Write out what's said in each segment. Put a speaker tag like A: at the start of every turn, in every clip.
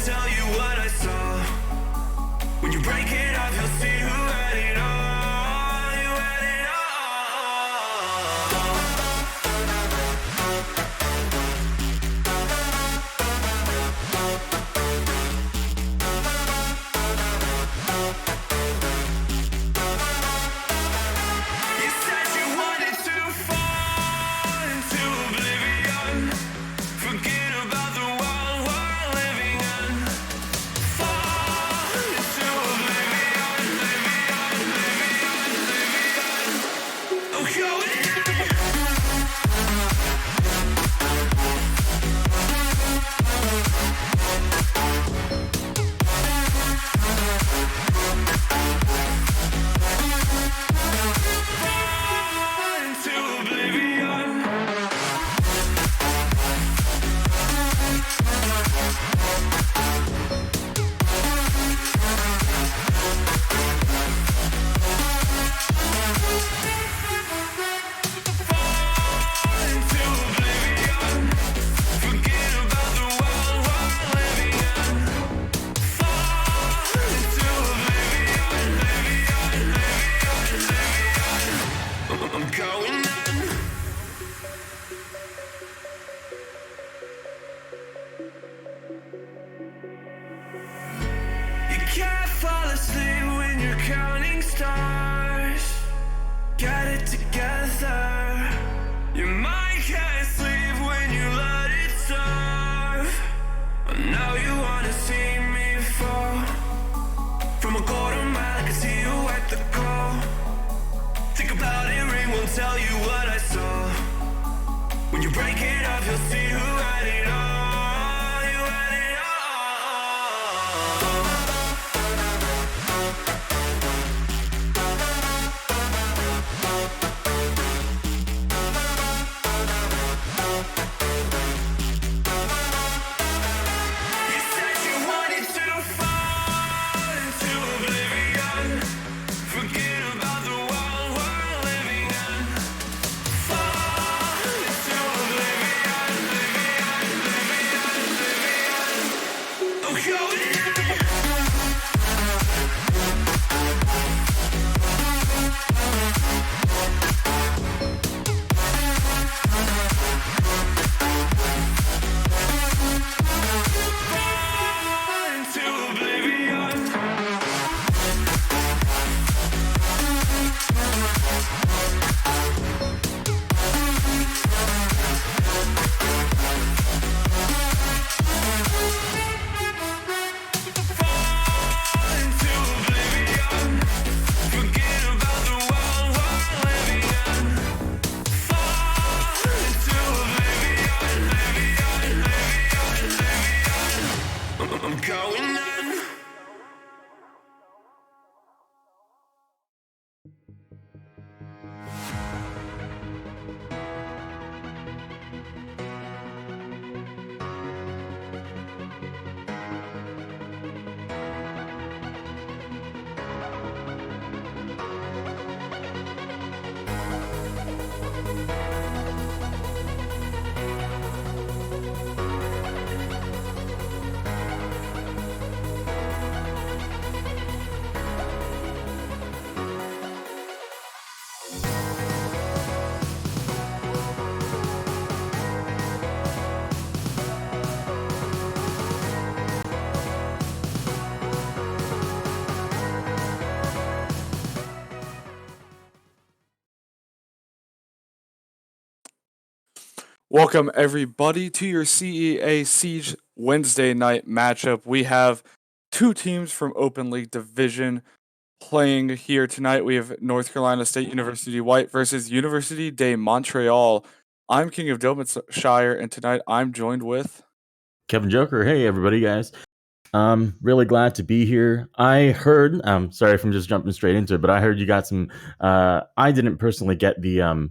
A: tell you what I saw. When you break it off, you'll see who had it all. You had it all. You said you wanted to fall into oblivion. Forget about the world we're living in. Fall into oblivion, oblivion, oblivion, oblivion. I'm going in. Fall into oblivion. Fall into oblivion. Forget about the world we're living in. Fall into oblivion, oblivion, oblivion. I'm going in. You can't fall asleep when you're counting stars. Get it together. Your mind can't sleep when you let it serve. Now you wanna see me fall. From a quarter mile, I can see you at the call. Think about it, ring won't tell you what I saw. When you break it off, you'll see who had it all. You had it all. You said you wanted to fall into oblivion. Forget about the world we're living in. Fall into oblivion, oblivion, oblivion, oblivion. I'm going in. Fall into oblivion. Fall into oblivion. Forget about the world we're living in. Fall into oblivion, oblivion, oblivion, oblivion. I'm going in.
B: Welcome, everybody, to your CEA Siege Wednesday night matchup. We have two teams from Open League Division playing here tonight. We have North Carolina State University White versus Université de Montréal. I'm King of Shire, and tonight I'm joined with
C: Kevin Joker. Hey, everybody, guys. Really glad to be here. I heard, sorry if I'm just jumping straight into it, but I heard you got some, I didn't personally get the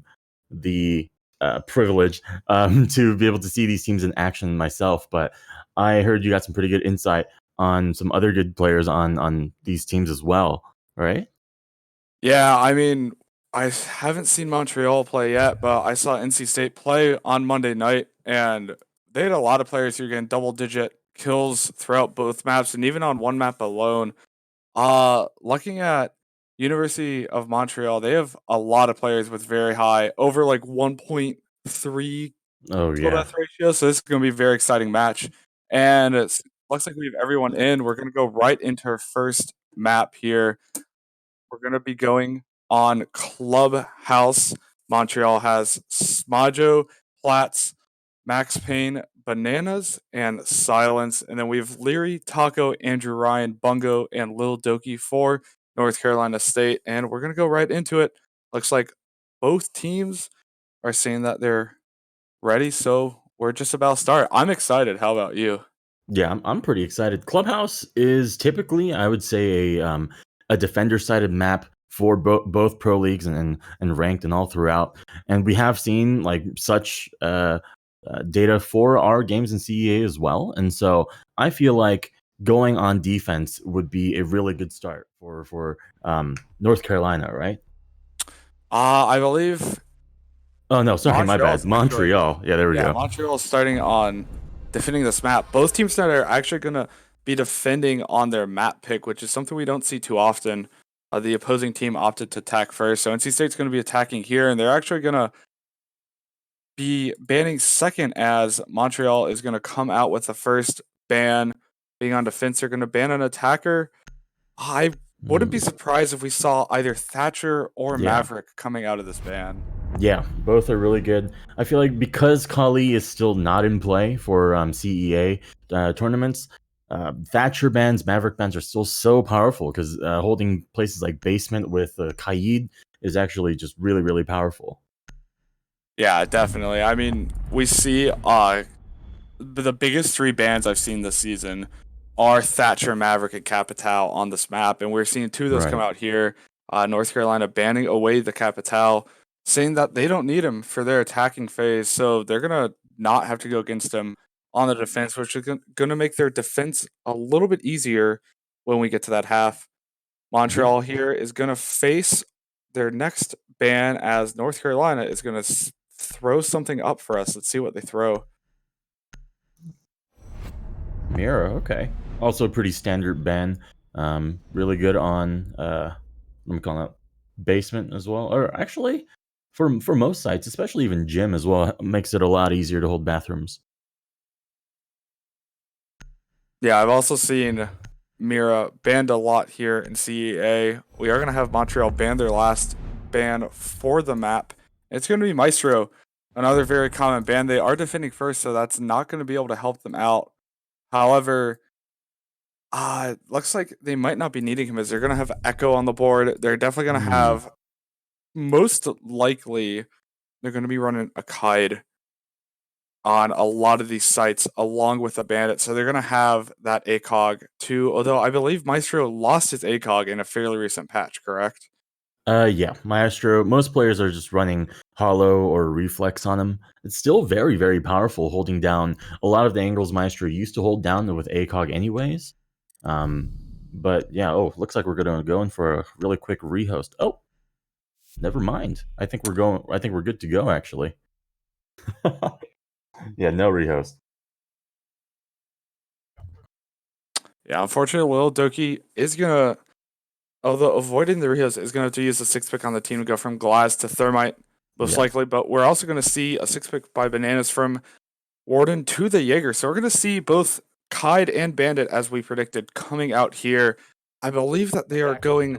C: privilege to be able to see these teams in action myself, but I heard you got some pretty good insight on some other good players on these teams as well, right?
B: Yeah, I mean, I haven't seen Montreal play yet, but I saw NC State play on Monday night, and they had a lot of players who are getting double-digit kills throughout both maps, and even on one map alone. Looking at University of Montreal, they have a lot of players with very high, over like 1.3
C: Oh
B: kill
C: yeah.
B: death ratio. So this is going to be a very exciting match. And it looks like we have everyone in. We're going to go right into our first map here. We're going to be going on Clubhouse. Montreal has Smajo, Platts, Max Payne, Bananas, and Silence. And then we have Leary, Taco, Andrew Ryan, Bungo, and Lil Doki for North Carolina State. And we're going to go right into it. Looks like both teams are saying that they're ready, so we're just about to start. I'm excited. How about you?
C: Yeah, I'm pretty excited. Clubhouse is typically, I would say, a defender-sided map for both pro leagues and ranked and all throughout. And we have seen like such data for our games in CEA as well. And so I feel like going on defense would be a really good start for North Carolina, right?
B: I believe
C: Oh no, sorry, my
B: Montreal's
C: bad.
B: actually,
C: Montreal. Yeah, there we
B: yeah,
C: go.
B: Montreal's starting on defending this map. Both teams that are actually going to be defending on their map pick, which is something we don't see too often. The opposing team opted to attack first, so NC State's going to be attacking here, and they're actually going to be banning second as Montreal is going to come out with the first ban. Being on defense, they're going to ban an attacker. I wouldn't be
C: Hmm.
B: surprised if we saw either Thatcher or
C: Yeah.
B: Maverick coming out of this ban.
C: Yeah, both are really good. I feel like because Kali is still not in play for CEA tournaments, Thatcher bans, Maverick bans are still so powerful because holding places like Basement with Kaid is actually just really, really powerful.
B: Yeah, definitely. I mean, we see the biggest three bans I've seen this season are Thatcher, Maverick, and Capital on this map, and we're seeing two of those come
C: Right.
B: out here. North Carolina banning away the Capital, saying that they don't need him for their attacking phase, so they're gonna not have to go against him on the defense, which is gonna make their defense a little bit easier when we get to that half.
C: Yeah.
B: Montreal here is gonna face their next ban as North Carolina is gonna throw something up for us. Let's see what they throw.
C: Mira, okay. Also pretty standard ban. Really good on let me call that Basement as well. Or actually, for most sites, especially even gym as well, makes it a lot easier to hold bathrooms.
B: Yeah, I've also seen Mira banned a lot here in CEA. We are going to have Montreal ban their last ban for the map. It's going to be Maestro, another very common ban. They are defending first, so that's not going to be able to help them out. However, looks like they might not be needing him as they're going to have Echo on the board. They're definitely going to
C: Hmm.
B: have, most likely, they're going to be running a Kaid on a lot of these sites along with the bandit. So they're gonna have that ACOG too. Although I believe Maestro lost his ACOG in a fairly recent patch, correct?
C: Yeah, Maestro. Most players are just running Hollow or Reflex on him. It's still very, very powerful, holding down a lot of the angles Maestro used to hold down with ACOG anyways. Um, but yeah, oh, looks like we're gonna go in for a really quick rehost. Oh, never mind. I think we're going. I think we're good to go actually. Yeah, no rehost.
B: Yeah, unfortunately, Lil Doki is gonna, although avoiding the Rios, is gonna have to use the six pick on the team to go from Glass to Thermite, most
C: Yeah.
B: likely. But we're also gonna see a six pick by Bananas from Warden to the Jaeger. So we're gonna see both Kaid and Bandit, as we predicted, coming out here. I believe that they are going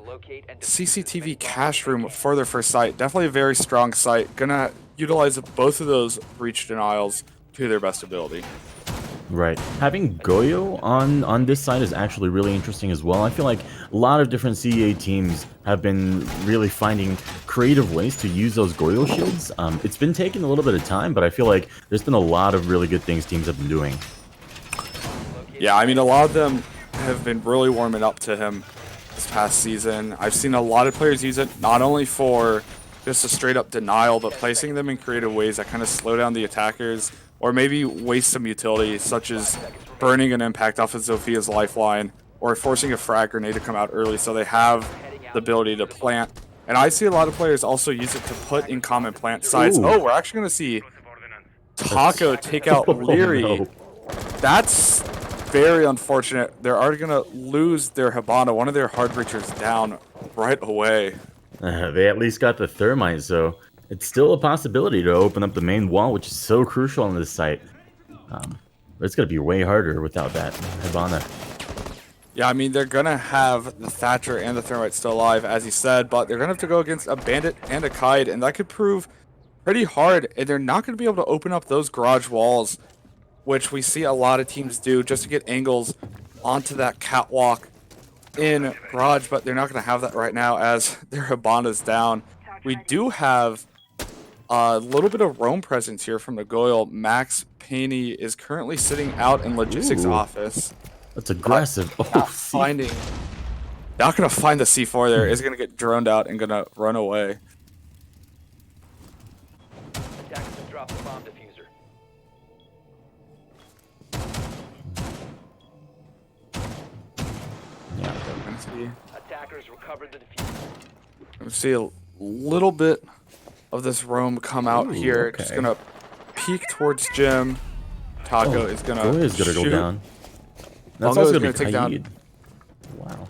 B: CCTV cache room for their first site. Definitely a very strong site. Gonna utilize both of those breach denials to their best ability.
C: Right. Having Goyo on this side is actually really interesting as well. I feel like a lot of different CEA teams have been really finding creative ways to use those Goyo shields. It's been taking a little bit of time, but I feel like there's been a lot of really good things teams have been doing.
B: Yeah, I mean, a lot of them have been really warming up to him this past season. I've seen a lot of players use it not only for just a straight up denial, but placing them in creative ways that kind of slow down the attackers or maybe waste some utility, such as burning an impact off of Zophia's lifeline or forcing a frag grenade to come out early so they have the ability to plant. And I see a lot of players also use it to put in common plant sites.
C: Ooh.
B: Oh, we're actually going to see Taco take out
C: Oh,
B: Leary.
C: no.
B: That's very unfortunate. They're already going to lose their Hibana, one of their hard breachers, down right away.
C: They at least got the thermite, so it's still a possibility to open up the main wall, which is so crucial on this site. But it's going to be way harder without that Hibana.
B: Yeah, I mean, they're going to have the Thatcher and the Thermite still alive, as he said, but they're going to have to go against a Bandit and a Kite, and that could prove pretty hard, and they're not going to be able to open up those garage walls, which we see a lot of teams do just to get angles onto that catwalk in garage, but they're not going to have that right now as their Hibana's down. We do have a little bit of roam presence here from the Goyle. Max Paney is currently sitting out in logistics office.
C: That's aggressive.
B: Not gonna find the C4 there. Is gonna get droned out and gonna run away.
D: Attackers have dropped the bomb diffuser. Attackers recovered the diffuser.
B: I'm gonna see a little bit of this roam come out here.
C: Okay.
B: Just gonna peek towards Jim. Taco is gonna
C: go down. That's
B: Bongo
C: also
B: is
C: gonna be
B: take down.
C: Kaid. Wow.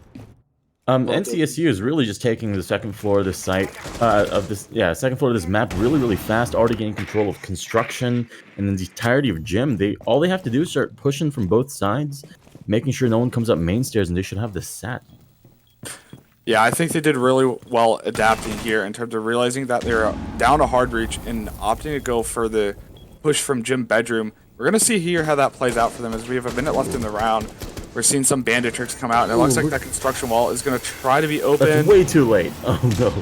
C: NCSU is really just taking the second floor of this site, second floor of this map really fast, already getting control of construction and then the entirety of gym. All they have to do is start pushing from both sides, making sure no one comes up main stairs, and they should have this set.
B: Yeah, I think they did really well adapting here in terms of realizing that they're down a hard reach and opting to go for the push from gym bedroom. We're going to see here how that plays out for them as we have a minute left in the round. We're seeing some bandit tricks come out, and it looks like that construction wall is going to try to be open.
C: That's way too late. Oh, no.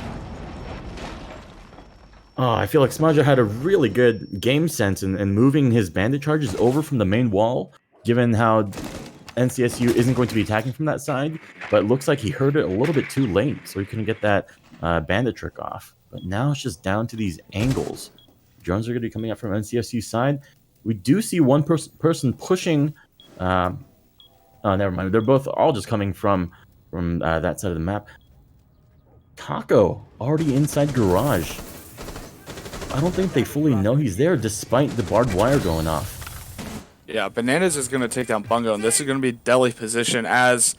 C: Oh, I feel like Smajo had a really good game sense in moving his bandit charges over from the main wall, given how NCSU isn't going to be attacking from that side, but it looks like he heard it a little bit too late, so he couldn't get that bandit trick off. But now it's just down to these angles. Drones are going to be coming up from NCSU side. We do see one person pushing... oh, never mind. They're both all just coming from that side of the map. Taco already inside garage. I don't think they fully know he's there, despite the barbed wire going off.
B: Yeah, Bananas is going to take down Bungo, and this is going to be deadly position as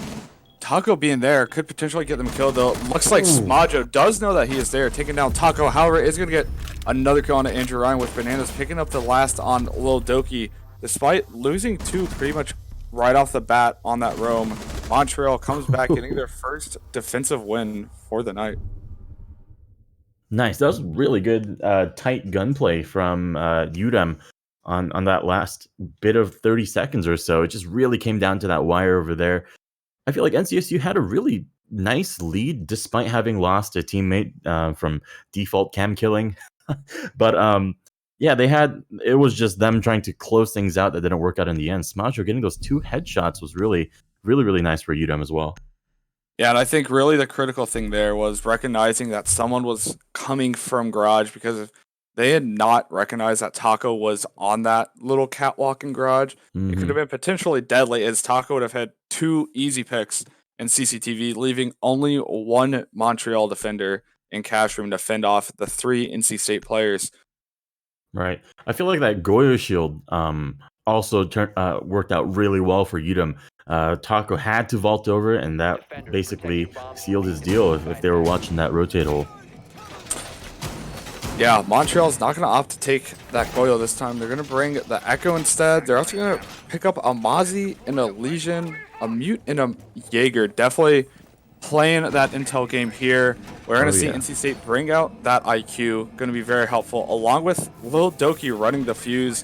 B: Taco being there could potentially get them killed, though. Looks like Smajo does know that he is there, taking down Taco. However, is going to get another kill on Andrew Ryan with Bananas picking up the last on Lil Doki, despite losing two pretty much right off the bat on that roam. Montreal comes back getting their first defensive win for the night.
C: Nice. That was really good tight gunplay from Udem on that last bit of 30 seconds or so. It just really came down to that wire over there. I feel like NCSU had a really nice lead despite having lost a teammate from default cam killing. But yeah, it was just them trying to close things out that didn't work out in the end. Smajo getting those two headshots was really nice for Udem as well.
B: Yeah, and I think really the critical thing there was recognizing that someone was coming from garage, because if they had not recognized that Taco was on that little catwalk in garage, it could have been potentially deadly, as Taco would have had two easy picks in CCTV, leaving only one Montreal defender in cash room to fend off the three NC State players.
C: Right. I feel like that Goyo shield also worked out really well for Udem. Taco had to vault over, and that basically sealed his deal if they were watching that rotate hole.
B: Yeah, Montreal's not going to opt to take that Goyo this time. They're going to bring the Echo instead. They're also going to pick up a Mozzie and a Legion, a Mute and a Jaeger. Definitely playing that intel game here. We're going to see NC State bring out that IQ. Going to be very helpful, along with Lil Doki running the fuse.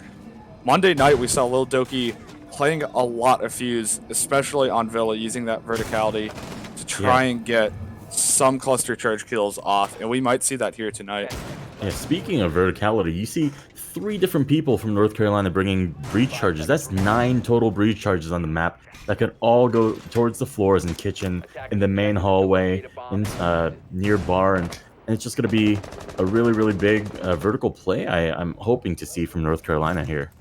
B: Monday night, we saw Lil Doki playing a lot of fuse, especially on Villa, using that verticality to try and get some cluster charge kills off, and we might see that here tonight.
C: Yeah, speaking of verticality, you see 3 different people from North Carolina bringing breach charges. That's 9 total breach charges on the map that could all go towards the floors and kitchen, in the main hallway, in near bar, and it's just going to be a really big vertical play I'm hoping to see from North Carolina here.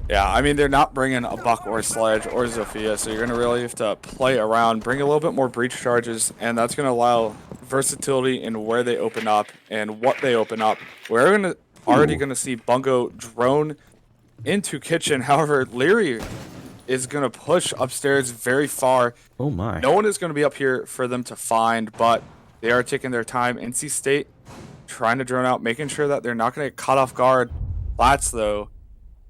B: Yeah, I mean, they're not bringing a Buck or Sledge or Zofia, so you're going to really have to play around, bring a little bit more breach charges, and that's going to allow versatility in where they open up and what they open up. We're already going to see Bungo drone into kitchen. However, Leary is going to push upstairs very far.
C: Oh my.
B: No one is going to be up here for them to find, but they are taking their time. NC State trying to drone out, making sure that they're not going to get caught off guard. Platts, though,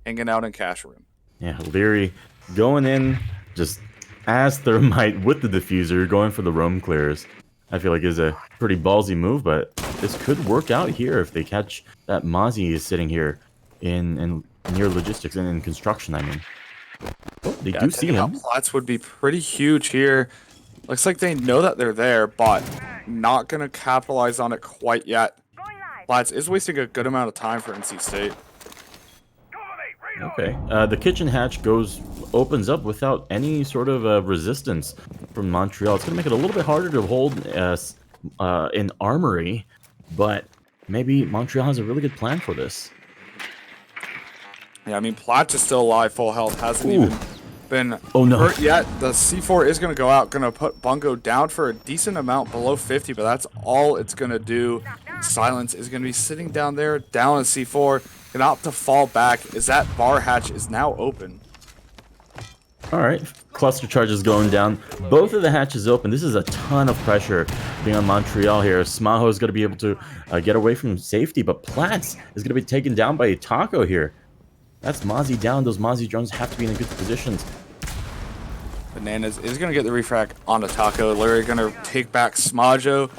B: hanging out in cash room.
C: Yeah, Leary going in just as Thermite with the diffuser, going for the roam clears. I feel like is a pretty ballsy move, but this could work out here if they catch that Mozzie is sitting here in near logistics and in construction, I mean. Oh, they do see
B: Taking out
C: him.
B: Platts would be pretty huge here. Looks like they know that they're there, but not going to capitalize on it quite yet. Platts is wasting a good amount of time for NC State.
C: Okay. The kitchen hatch opens up without any sort of resistance from Montreal. It's going to make it a little bit harder to hold in Armory, but maybe Montreal has a really good plan for this.
B: Yeah, I mean, Platts is still alive, full health, hasn't even been hurt yet. The C4 is going to go out, going to put Bungo down for a decent amount below 50, but that's all it's going to do. Silence is going to be sitting down there, down a C4, going to opt to fall back as that bar hatch is now open.
C: All right, cluster charges going down. Both of the hatches open. This is a ton of pressure being on Montreal here. Smaho is going to be able to get away from safety, but Platts is going to be taken down by a Taco here. That's Mozzie down. Those Mozzie drones have to be in good positions.
B: Bananas is going to get the refrag onto Taco. Larry going to take back Smajo,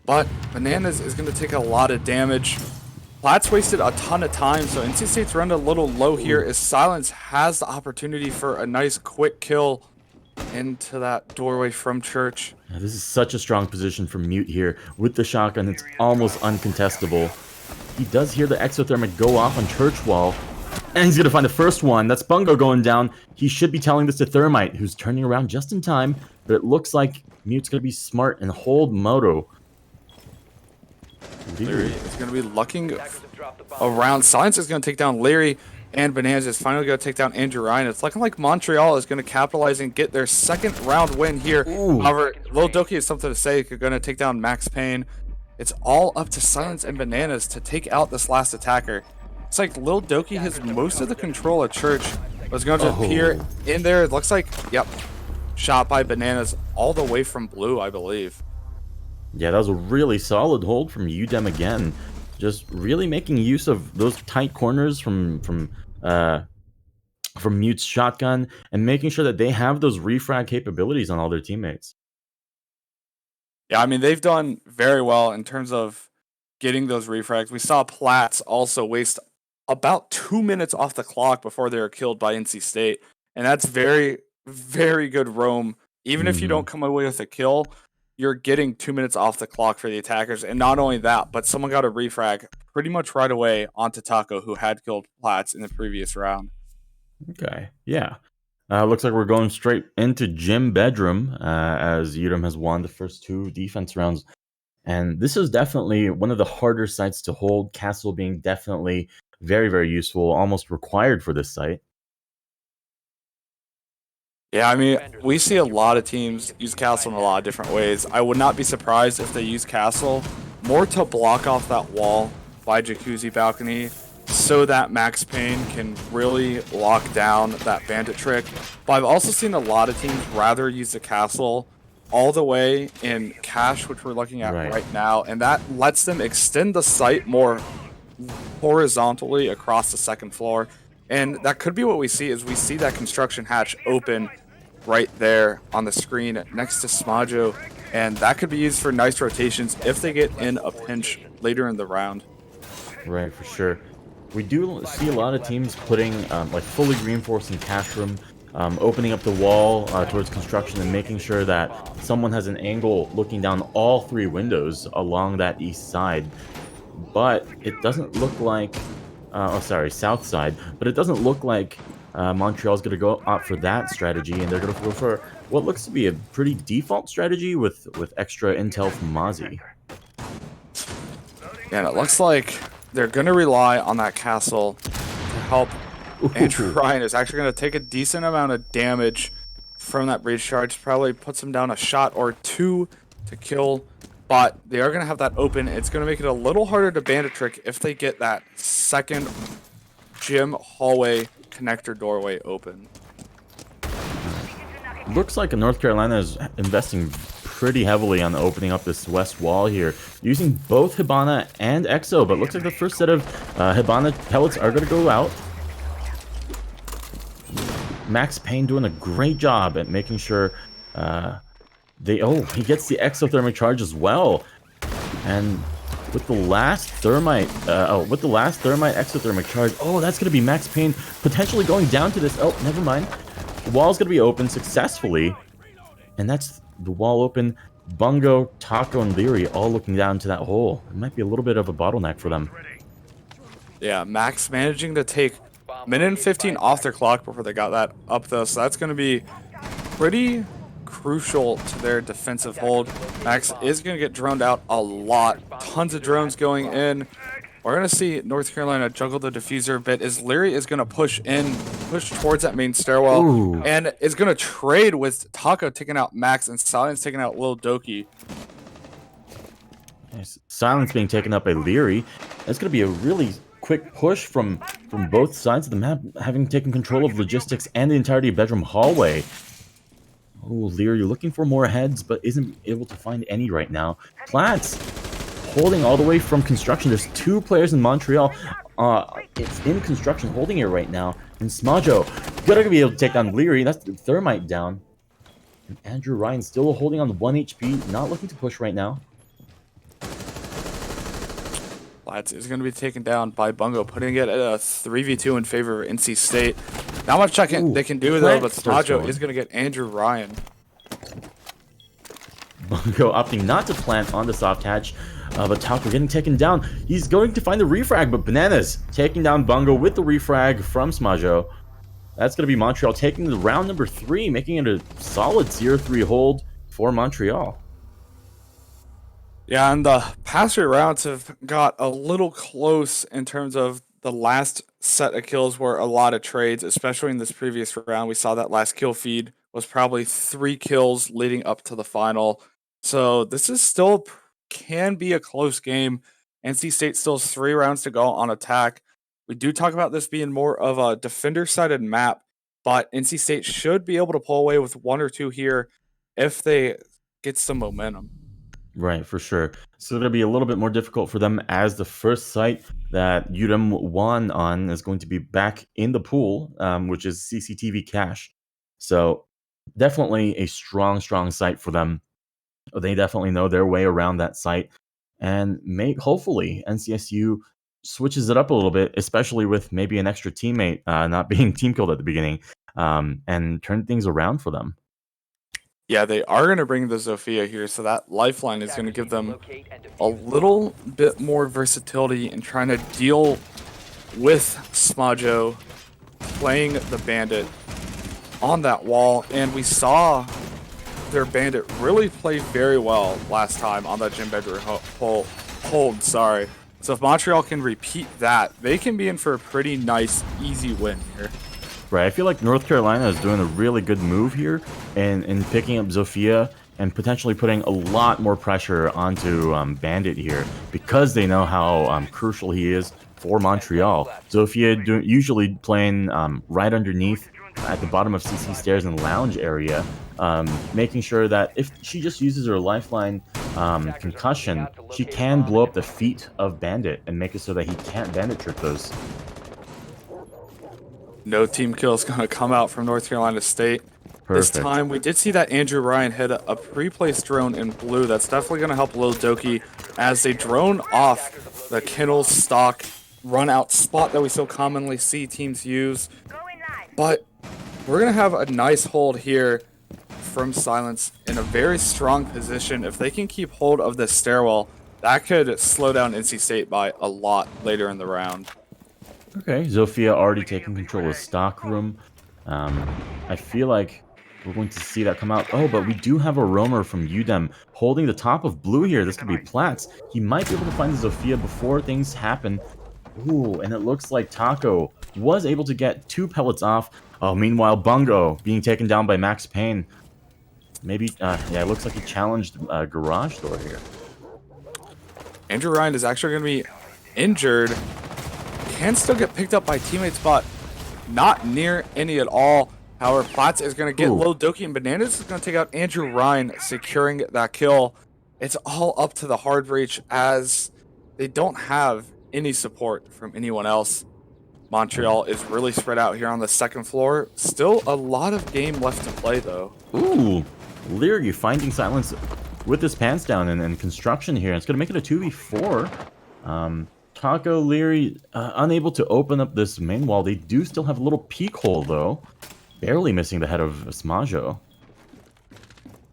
B: but Bananas is going to take a lot of damage. Platts wasted a ton of time, so NC State's run a little low here as Silence has the opportunity for a nice quick kill into that doorway from Church.
C: Yeah, this is such a strong position for Mute here. With the shotgun, it's almost uncontestable. He does hear the exothermic go off on Church Wall, and he's going to find the first one. That's Bungo going down. He should be telling this to Thermite, who's turning around just in time, but it looks like Mute's going to be smart and hold Moto.
B: Leary is going to be looking around. Silence is going to take down Leary, and Bananas is finally going to take down Andrew Ryan. It's looking like Montreal is going to capitalize and get their second round win here. However, Lil Doki has something to say. They're going to take down Max Payne. It's all up to Silence and Bananas to take out this last attacker. It's like Lil Doki has most of the control at Church. Was going to appear in there. It looks like, yep, shot by Bananas all the way from blue, I believe.
C: Yeah, that was a really solid hold from UDEM again. Just really making use of those tight corners from Mute's shotgun and making sure that they have those refrag capabilities on all their teammates.
B: Yeah, I mean, they've done very well in terms of getting those refrags. We saw Platts also waste about 2 minutes off the clock before they were killed by NC State. And that's very, very good roam. Even if you don't come away with a kill, you're getting 2 minutes off the clock for the attackers. And not only that, but someone got a refrag pretty much right away onto Taco, who had killed Platts in the previous round.
C: Okay, yeah. Looks like we're going straight into Gym Bedroom as UDEM has won the first 2 defense rounds. And this is definitely one of the harder sites to hold, Castle being definitely very, very useful, almost required for this site.
B: Yeah, I mean, we see a lot of teams use Castle in a lot of different ways. I would not be surprised if they use Castle more to block off that wall by Jacuzzi Balcony so that Max Payne can really lock down that bandit trick. But I've also seen a lot of teams rather use the Castle all the way in Cache, which we're looking at right now, and that lets them extend the site more horizontally across the second floor. And that could be what we see, is we see that construction hatch open right there on the screen next to Smajo, and that could be used for nice rotations if they get in a pinch later in the round.
C: Right, for sure. We do see a lot of teams putting like fully reinforcing cash room, opening up the wall towards construction and making sure that someone has an angle looking down all 3 windows along that east side. But it doesn't look like south side, but it doesn't look like Montreal's going to go opt for that strategy, and they're going to go for what looks to be a pretty default strategy with extra intel from Mozzie.
B: And it looks like they're going to rely on that castle to help. Andrew Ryan is actually going to take a decent amount of damage from that breach charge. Probably puts him down a shot or 2 to kill. But they are going to have that open. It's going to make it a little harder to bandit trick if they get that second gym hallway connector doorway open.
C: Looks like North Carolina is investing pretty heavily on opening up this west wall here, using both Hibana and Exo, but looks like the first set of Hibana pellets are going to go out. Max Payne doing a great job at making sure he gets the exothermic charge as well. And with the last thermite, exothermic charge, that's going to be Max Payne potentially going down to this. Oh, never mind. The wall's going to be open successfully. And that's the wall open. Bungo, Taco, and Leary all looking down to that hole. It might be a little bit of a bottleneck for them.
B: Yeah, Max managing to take a minute and 15 off their clock before they got that up, though. So that's going to be pretty crucial to their defensive hold. Max is going to get droned out a lot. Tons of drones going in. We're going to see North Carolina juggle the diffuser a bit as Leary is going to push towards that main stairwell.
C: Ooh.
B: And is going to trade with Taco taking out Max and Silence taking out Lil Doki.
C: Nice. Silence being taken up by Leary. That's going to be a really quick push from both sides of the map, having taken control of logistics and the entirety of bedroom hallway. Oh, Leary looking for more heads, but isn't able to find any right now. Platts holding all the way from construction. There's 2 players in Montreal. It's in construction holding it right now. And Smajo gonna be able to take down Leary. That's the thermite down. And Andrew Ryan still holding on the 1 HP, not looking to push right now.
B: Platts is going to be taken down by Bungo, putting it at a 3v2 in favor of NC State. Not much they can do though, but Smajo is going to get Andrew Ryan.
C: Bungo opting not to plant on the soft hatch, but Taco getting taken down. He's going to find the refrag, but Bananas taking down Bungo with the refrag from Smajo. That's going to be Montreal taking the round number 3, making it a solid 0-3 hold for Montreal.
B: Yeah, and the past 3 rounds have got a little close in terms of the last set of kills were a lot of trades, especially in this previous round. We saw that last kill feed was probably 3 kills leading up to the final. So this is still can be a close game. NC State still has 3 rounds to go on attack. We do talk about this being more of a defender-sided map, but NC State should be able to pull away with 1 or 2 here if they get some momentum.
C: Right, for sure. So it'll be a little bit more difficult for them as the first site that Udem won on is going to be back in the pool, which is CCTV cache. So definitely a strong site for them. They definitely know their way around that site. And hopefully NCSU switches it up a little bit, especially with maybe an extra teammate not being team killed at the beginning, and turn things around for them.
B: Yeah, they are going to bring the Zofia here, so that lifeline is going to give them a little bit more versatility in trying to deal with Smajo playing the Bandit on that wall. And we saw their Bandit really play very well last time on that gym bedroom hold. Sorry. So if Montreal can repeat that, they can be in for a pretty nice, easy win here.
C: Right, I feel like North Carolina is doing a really good move here in picking up Zofia and potentially putting a lot more pressure onto Bandit here because they know how crucial he is for Montreal. Zofia usually playing right underneath at the bottom of CC stairs and lounge area, making sure that if she just uses her lifeline concussion, she can blow up the feet of Bandit and make it so that he can't Bandit trip those.
B: No team kill is going to come out from North Carolina State.
C: Perfect.
B: This time, we did see that Andrew Ryan hit a pre-placed drone in blue. That's definitely going to help Lil Doki as they drone off the Kennel stock run-out spot that we so commonly see teams use. But we're going to have a nice hold here from Silence in a very strong position. If they can keep hold of this stairwell, that could slow down NC State by a lot later in the round.
C: Okay, Zofia already taking control of stock room. I feel like we're going to see that come out. Oh, but we do have a roamer from Udem holding the top of blue here. This could be Platts. He might be able to find Zofia before things happen. Ooh, and it looks like Taco was able to get 2 pellets off. Oh, meanwhile, Bungo being taken down by Max Payne. Maybe, yeah, it looks like he challenged garage door here.
B: Andrew Ryan is actually going to be injured. Can still get picked up by teammates, but not near any at all. However, Platts is going to get
C: Ooh.
B: Lil Doki, and Bananas is going to take out Andrew Ryan, securing that kill. It's all up to the hard breach as they don't have any support from anyone else. Montreal is really spread out here on the second floor. Still a lot of game left to play, though.
C: Ooh, Leary finding silence with his pants down and construction here. It's going to make it a 2v4. Taco, Leary, unable to open up this main wall. They do still have a little peek hole, though. Barely missing the head of Smajo.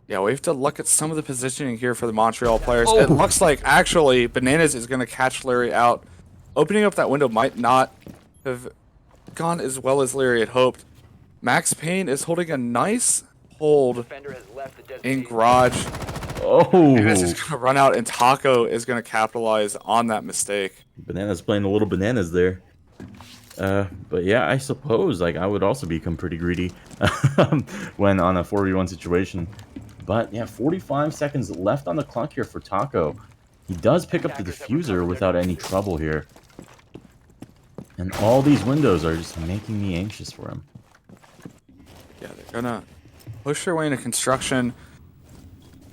B: Yeah, we have to look at some of the positioning here for the Montreal players. It looks like, actually, Bananas is going to catch Leary out. Opening up that window might not have gone as well as Leary had hoped. Max Payne is holding a nice hold
D: Defender has left the
B: in
D: designated
B: garage.
C: Oh,
B: Bananas is going to run out, and Taco is going to capitalize on that mistake.
C: Bananas playing the little bananas there. But yeah, I suppose like I would also become pretty greedy when on a 4v1 situation. But yeah, 45 seconds left on the clock here for Taco. He does pick up the diffuser without any trouble here. And all these windows are just making me anxious for him.
B: Yeah, they're going to push their way into construction.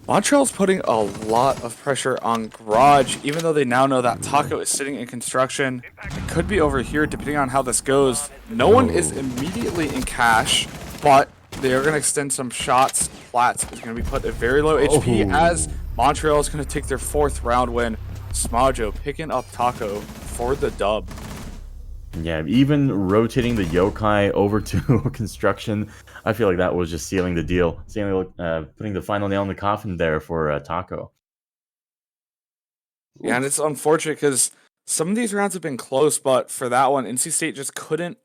B: Montreal's putting a lot of pressure on Garage, even though they now know that Taco is sitting in construction. It could be over here, depending on how this goes. No one is immediately in cash, but they are going to extend some shots. Platts is going to be put at very low HP as Montreal is going to take their 4th round win. Smajo picking up Taco for the dub.
C: Yeah, even rotating the yokai over to construction, I feel like that was just sealing the deal. Putting the final nail in the coffin there for Taco.
B: Yeah, and it's unfortunate because some of these rounds have been close, but for that one, NC State just couldn't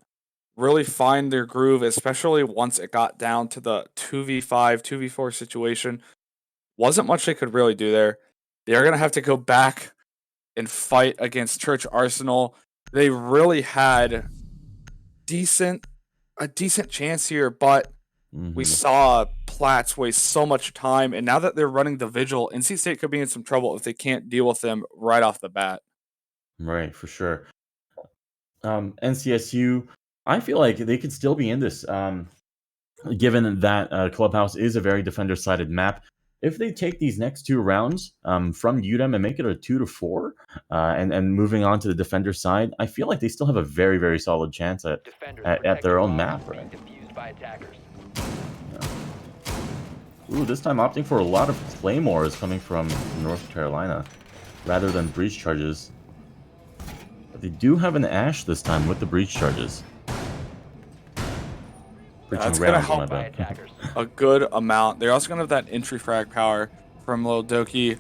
B: really find their groove, especially once it got down to the 2v5, 2v4 situation. Wasn't much they could really do there. They're going to have to go back and fight against Church Arsenal. They really had a decent chance here, but we saw Platts waste so much time, and now that they're running the Vigil, NC State could be in some trouble if they can't deal with them right off the bat.
C: Right, for sure. NCSU, I feel like they could still be in this, given that Clubhouse is a very defender-sided map. If they take these next 2 rounds from UDEM and make it a 2-4, and moving on to the defender side, I feel like they still have a very, very solid chance at their own map, right? Ooh, this time opting for a lot of claymores coming from North Carolina, rather than breach charges. But they do have an Ash this time with the breach charges.
B: That's going to help a good amount. They're also going to have that entry frag power from Lil Doki.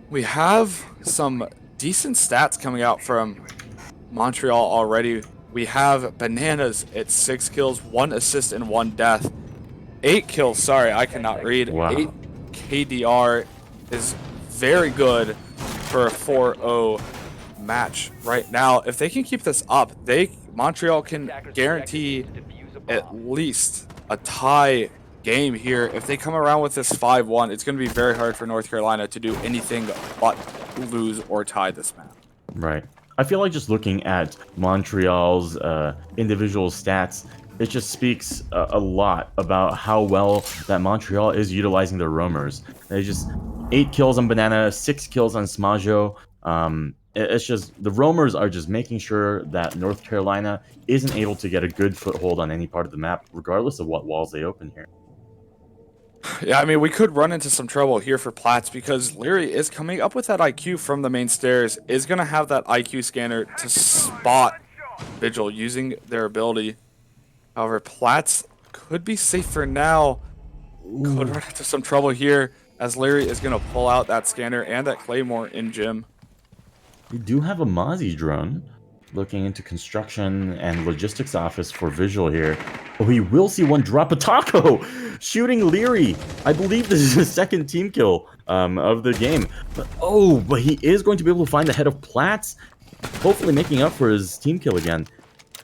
B: We have some decent stats coming out from Montreal already. We have Bananas at 6 kills, 1 assist, and 1 death. 8 kills, sorry, I cannot read.
C: Wow.
B: 8 KDR is very good for a 4-0 match right now. If they can keep this up, Montreal can guarantee at least a tie game here. If they come around with this 5-1, it's going to be very hard for North Carolina to do anything but lose or tie this map.
C: Right. I feel like just looking at Montreal's individual stats, it just speaks a lot about how well that Montreal is utilizing their roamers. They just 8 kills on Banana, 6 kills on Smajo. It's just the roamers are just making sure that North Carolina isn't able to get a good foothold on any part of the map, regardless of what walls they open here.
B: Yeah, I mean, we could run into some trouble here for Platts because Leary is coming up with that IQ from the main stairs, is going to have that IQ scanner to spot Vigil using their ability. However, Platts could be safe for now. Could run into some trouble here as Leary is going to pull out that scanner and that Claymore in gym.
C: We do have a Mozzie drone looking into construction and logistics office for visual here. Oh, he will see one drop a taco, shooting Leary. I believe this is his 2nd team kill of the game. But he is going to be able to find the head of Platts, hopefully making up for his team kill again.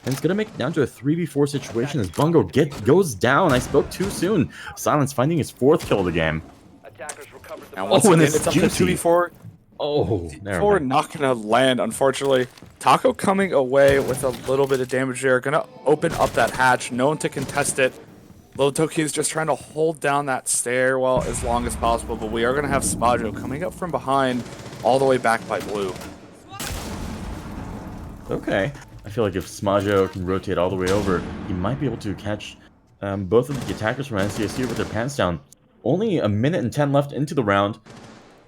C: And it's going to make it down to a 3v4 situation as Bungo goes down. I spoke too soon. Silence finding his 4th kill of the game.
B: And once again, it's up to 2v4.
C: Oh, never
B: Four
C: mind.
B: not gonna land, unfortunately. Taco coming away with a little bit of damage there. Gonna open up that hatch. No one to contest it. Little Toki is just trying to hold down that stairwell as long as possible, but we are gonna have Spajo coming up from behind, all the way back by blue.
C: Okay. I feel like if Smajo can rotate all the way over, he might be able to catch both of the attackers from NCSU with their pants down. Only a minute and 10 left into the round.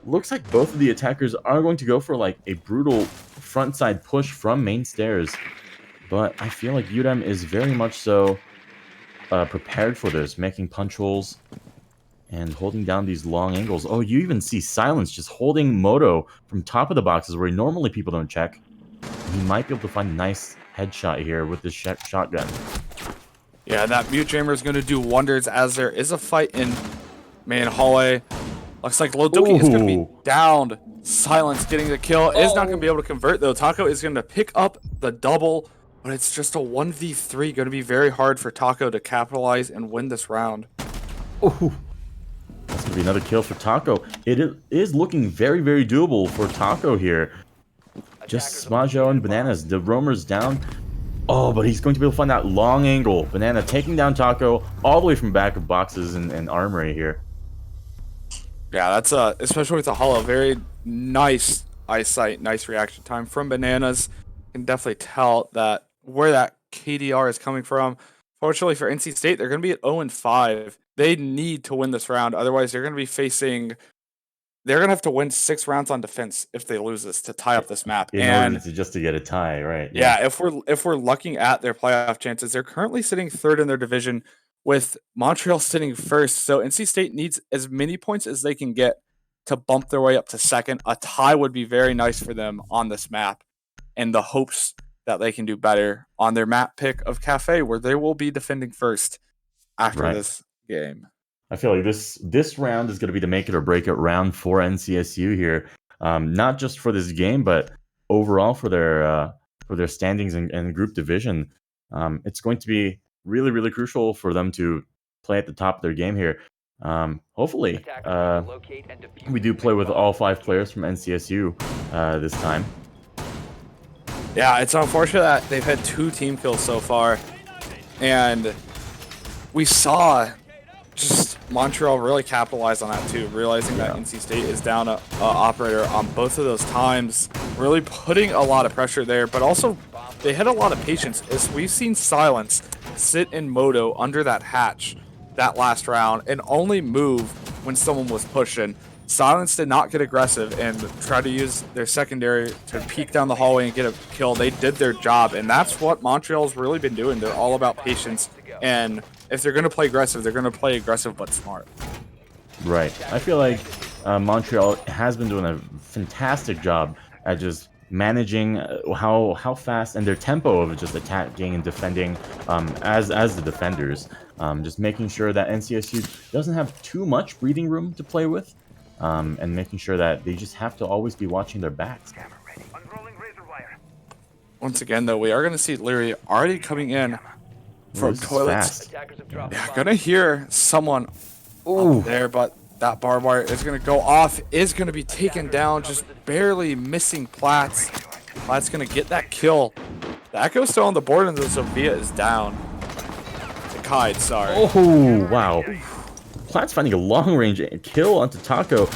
C: Looks like both of the attackers are going to go for like a brutal frontside push from main stairs. But I feel like Udem is very much so prepared for this, making punch holes and holding down these long angles. Oh, you even see Silence just holding Moto from top of the boxes where normally people don't check. He might be able to find a nice headshot here with this shotgun.
B: Yeah, that mute jammer is gonna do wonders as there is a fight in main hallway. Looks like Lodoki is gonna be
C: Ooh.
B: downed. Silence getting the kill. Is not gonna be able to convert though. Taco is gonna pick up the double, but it's just a 1v3. Gonna be very hard for Taco to capitalize and win this round.
C: Ooh. That's going to be another kill for Taco. It is looking very, very doable for Taco here. Just Smajo and Bananas. The roamer's down. Oh, but he's going to be able to find that long angle. Banana taking down Taco all the way from back of boxes and armory here.
B: Yeah, that's especially with the hollow, very nice eyesight, nice reaction time from Bananas. Can definitely tell that where that KDR is coming from. Fortunately for NC State, they're going to be at 0-5. They need to win this round, otherwise they're going to be facing. They're going to have to win 6 rounds on defense if they lose this to tie up this map.
C: In order to just to get a tie, right?
B: Yeah, if we're looking at their playoff chances, they're currently sitting 3rd in their division, with Montreal sitting 1st. So NC State needs as many points as they can get to bump their way up to 2nd. A tie would be very nice for them on this map, and the hopes that they can do better on their map pick of Cafe, where they will be defending 1st after this game.
C: I feel like this round is going to be the make it or break it round for NCSU here, not just for this game, but overall for their standings and group division. It's going to be really, really crucial for them to play at the top of their game here. Hopefully, we do play with all 5 players from NCSU this time.
B: Yeah, it's unfortunate that they've had 2 team kills so far, and we saw just Montreal really capitalize on that too, realizing that NC State is down a operator on both of those times, really putting a lot of pressure there, but also they had a lot of patience, as we've seen Silence sit in Moto under that hatch that last round and only move when someone was pushing. Silence did not get aggressive and try to use their secondary to peek down the hallway and get a kill. They did their job, and that's what Montreal's really been doing. They're all about patience, and if they're going to play aggressive, they're going to play aggressive but smart.
C: Right. I feel like Montreal has been doing a fantastic job at just managing how fast and their tempo of just attacking and defending as the defenders. Just making sure that NCSU doesn't have too much breathing room to play with, and making sure that they just have to always be watching their backs.
B: Once again, though, we are going to see Leary already coming in from toilets. Yeah, gonna hear someone up there, but that barbed wire is gonna go off, is gonna be taken down, just barely missing Platts. Platts gonna get that kill. The Echo's still on the board, and the Sophia is down. Kide, sorry.
C: Oh, wow. Platts finding a long-range kill onto Taco.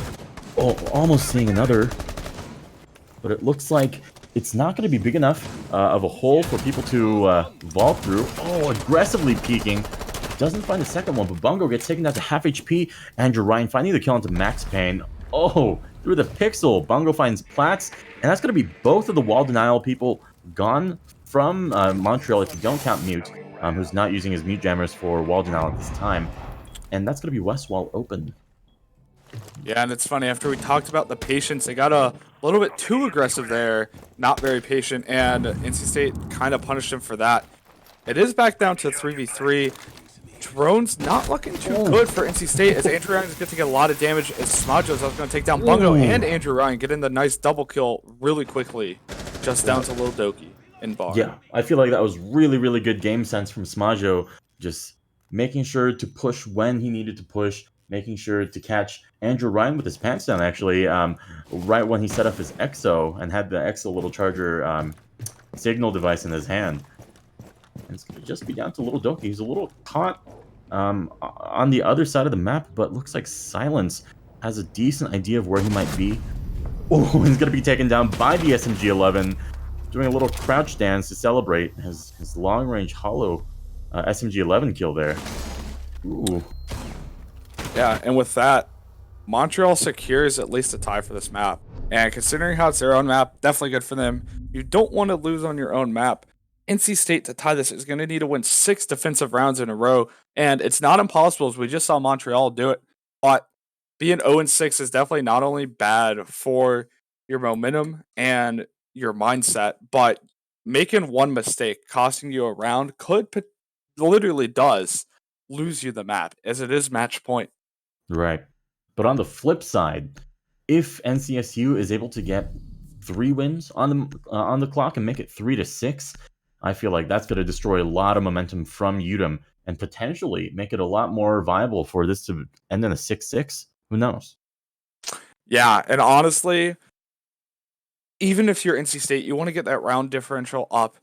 C: Oh, almost seeing another. But it looks like it's not going to be big enough of a hole for people to vault through. Oh, aggressively peeking. Doesn't find the second one, but Bungo gets taken down to half HP. Andrew Ryan finding the kill onto Max Payne. Oh, through the pixel. Bungo finds Platts. And that's going to be both of the wall denial people gone from Montreal, if you don't count Mute, who's not using his Mute jammers for wall denial at this time. And that's going to be West Wall open.
B: Yeah, and it's funny, after we talked about the patience, they got a little bit too aggressive there, not very patient, and NC State kind of punished him for that. It is back down to 3v3. Drone's not looking too good for NC State, as Andrew Ryan is going to get a lot of damage, as Smajo's going to take down Bungo and Andrew Ryan, getting the nice double kill really quickly, just down to Lil Doki in bar.
C: Yeah, I feel like that was really, really good game sense from Smajo, just making sure to push when he needed to push, making sure to catch Andrew Ryan with his pants down, actually, right when he set up his EXO and had the EXO little charger signal device in his hand. And it's going to just be down to Little Doki. He's a little caught on the other side of the map, but looks like Silence has a decent idea of where he might be. Oh, he's going to be taken down by the SMG-11, doing a little crouch dance to celebrate his long-range hollow SMG-11 kill there. Ooh.
B: Yeah, and with that, Montreal secures at least a tie for this map. And considering how it's their own map, definitely good for them. You don't want to lose on your own map. NC State to tie this is going to need to win 6 defensive rounds in a row. And it's not impossible, as we just saw Montreal do it. But being 0-6 is definitely not only bad for your momentum and your mindset, but making one mistake costing you a round literally does lose you the map, as it is match point.
C: Right. But on the flip side, if NCSU is able to get 3 wins on the clock and make it 3-6, I feel like that's going to destroy a lot of momentum from UDEM and potentially make it a lot more viable for this to end in a 6-6. Who knows?
B: Yeah, and honestly, even if you're NC State, you want to get that round differential up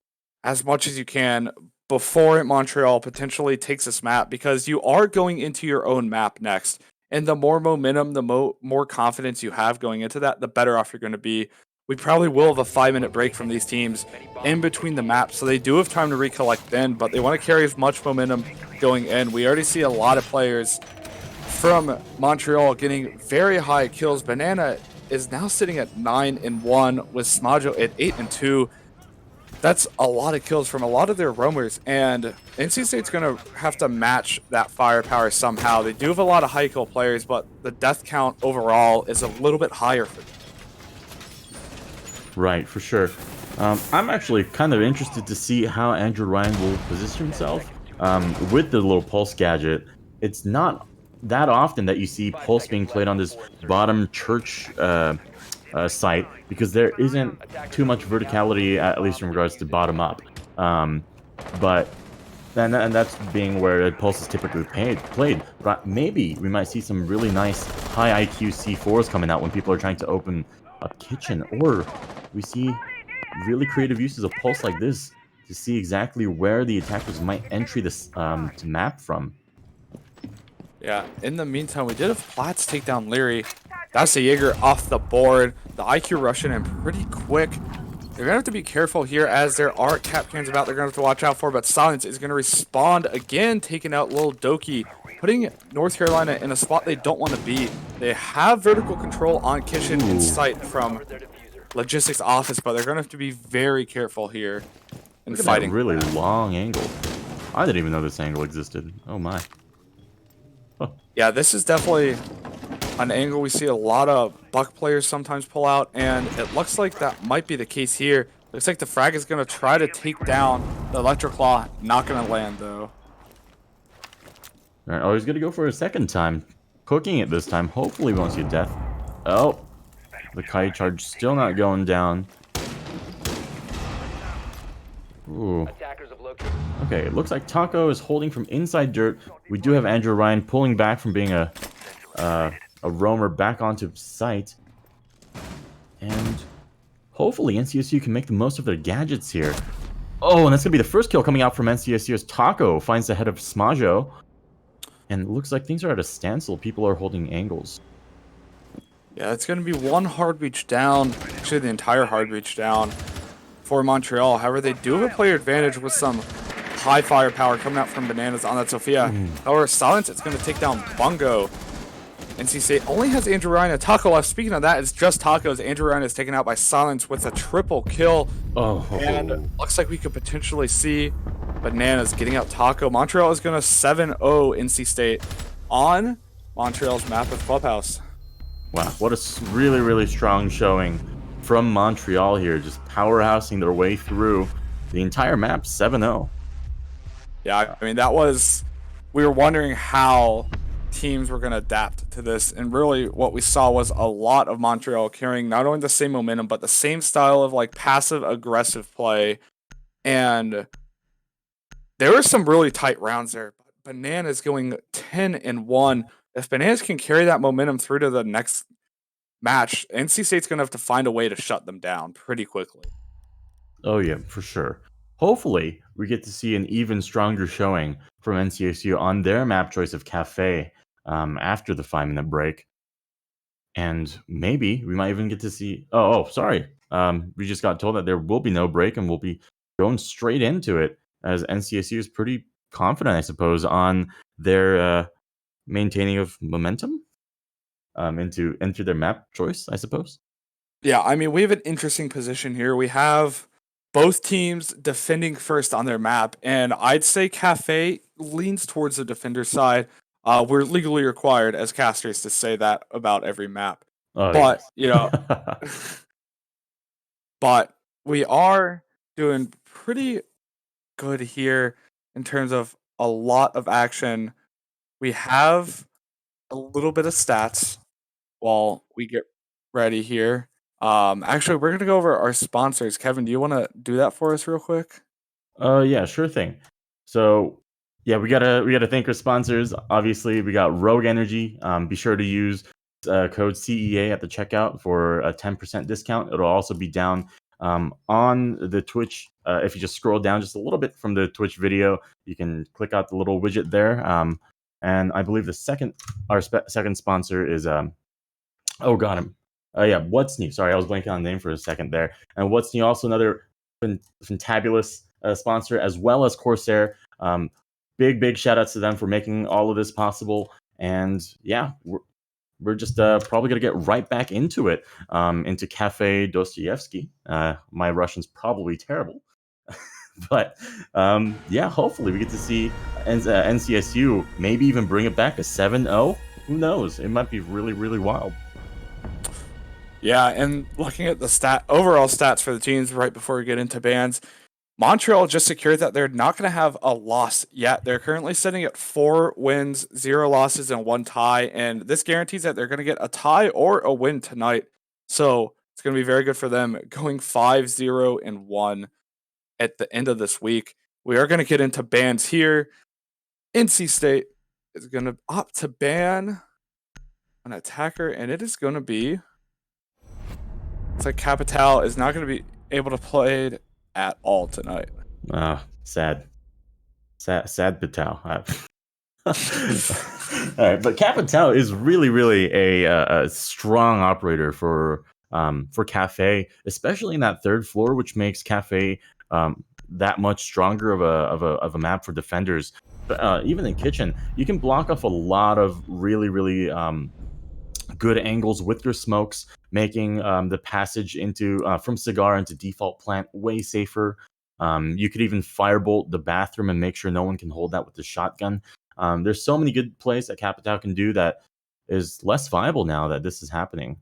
B: as much as you can before Montreal potentially takes this map, because you are going into your own map next. And the more momentum, the more confidence you have going into that, the better off you're going to be. We probably will have a 5-minute break from these teams in between the maps, so they do have time to recollect then, but they want to carry as much momentum going in. We already see a lot of players from Montreal getting very high kills. Banana is now sitting at 9-1 with Smajo at 8-2. That's a lot of kills from a lot of their roamers, and NC State's going to have to match that firepower somehow. They do have a lot of high kill players, but the death count overall is a little bit higher for them.
C: Right, for sure. I'm actually kind of interested to see how Andrew Ryan will position himself with the little pulse gadget. It's not that often that you see pulse being played on this bottom church site, because there isn't too much verticality, at least in regards to bottom up. But and that's being where pulse is typically played. But maybe we might see some really nice high IQ C4s coming out when people are trying to open a kitchen, or we see really creative uses of pulse like this to see exactly where the attackers might entry this to map from.
B: Yeah, in the meantime, we did have Platts take down Leary. That's a Jaeger off the board. The IQ rushing in pretty quick. They're going to have to be careful here, as there are cap cans about they're going to have to watch out for, but Silence is going to respond again, taking out Lil Doki, putting North Carolina in a spot they don't want to be. They have vertical control on Kitchen in sight from Logistics Office, but they're going to have to be very careful here in
C: Look at
B: fighting.
C: that really long angle. I didn't even know this angle existed. Oh my. Oh.
B: Yeah, this is definitely an angle we see a lot of Buck players sometimes pull out, and it looks like that might be the case here. Looks like the frag is going to try to take down the Electric Claw. Not going to land, though.
C: All right, oh, he's going to go for a second time. Cooking it this time. Hopefully we won't see a death. Oh, the kite charge still not going down. Ooh. Okay, it looks like Taco is holding from inside dirt. We do have Andrew Ryan pulling back from being a roamer back onto site. And hopefully NCSU can make the most of their gadgets here. Oh, and that's going to be the first kill coming out from NCSU as Taco finds the head of Smajo. And it looks like things are at a standstill. People are holding angles.
B: Yeah, it's going to be one hard reach down. Actually, the entire hard reach down for Montreal. However, they do have a player advantage with some high firepower coming out from Bananas on that Sophia. However, Silence, it's going to take down Bungo. NC State only has Andrew Ryan and Taco left. Speaking of that, it's just Tacos. Andrew Ryan is taken out by Silence with a triple kill.
C: Oh.
B: And looks like we could potentially see Bananas getting out Taco. Montreal is going to 7-0 NC State on Montreal's map of Clubhouse.
C: Wow, what a really, really strong showing from Montreal here. Just powerhousing their way through the entire map, 7-0.
B: Yeah, I mean, that was... We were wondering how teams were going to adapt to this, and really what we saw was a lot of Montreal carrying not only the same momentum, but the same style of like passive aggressive play. And there were some really tight rounds there. Bananas going 10-1 if Bananas can carry that momentum through to the next match, NC State's going to have to find a way to shut them down pretty quickly.
C: Oh yeah, for sure. Hopefully, we get to see an even stronger showing from NCSU on their map choice of Cafe after the 5-minute break, and maybe we might even get to see. Sorry. We just got told that there will be no break, and we'll be going straight into it as NCSU is pretty confident, I suppose, on their maintaining of momentum into their map choice, I suppose.
B: Yeah, I mean, we have an interesting position here. We have both teams defending first on their map, and I'd say Cafe leans towards the defender side. We're legally required as casters to say that about every map.
C: Oh
B: But,
C: yes.
B: but we are doing pretty good here in terms of a lot of action. We have a little bit of stats while we get ready here. Actually, we're gonna go over our sponsors. Kevin, do you want to do that for us real quick?
C: Yeah, sure thing. So yeah, we gotta thank our sponsors. Obviously, we got Rogue Energy. Be sure to use code CEA at the checkout for a 10% discount. It'll also be down on the Twitch. If you just scroll down just a little bit from the Twitch video, you can click out the little widget there. And I believe our second sponsor is oh god, yeah, What's New. Sorry, I was blanking on the name for a second there. And What's New, also another fantabulous sponsor, as well as Corsair. Big shout outs to them for making all of this possible. And yeah, we're just probably gonna get right back into it, into Cafe Dostoevsky. My Russian's probably terrible, but yeah, hopefully we get to see NCSU maybe even bring it back to 7-0. Who knows? It might be really, really wild.
B: Yeah, and looking at the overall stats for the teams right before we get into bans, Montreal just secured that they're not going to have a loss yet. They're currently sitting at 4 wins, 0 losses, and 1 tie, and this guarantees that they're going to get a tie or a win tonight. So it's going to be very good for them, going 5-0-1 at the end of this week. We are going to get into bans here. NC State is going to opt to ban an attacker, and it is going to be. It's like Capital is not going to be able to play at all tonight.
C: Sad Patel. All right, but Capital is really a strong operator for Cafe, especially in that third floor, which makes Cafe that much stronger of a map for defenders. But even in kitchen, you can block off a lot of really good angles with your smokes, making the passage into from cigar into default plant way safer. You could even firebolt the bathroom and make sure no one can hold that with the shotgun. There's so many good plays that Capital can do that is less viable now that this is happening.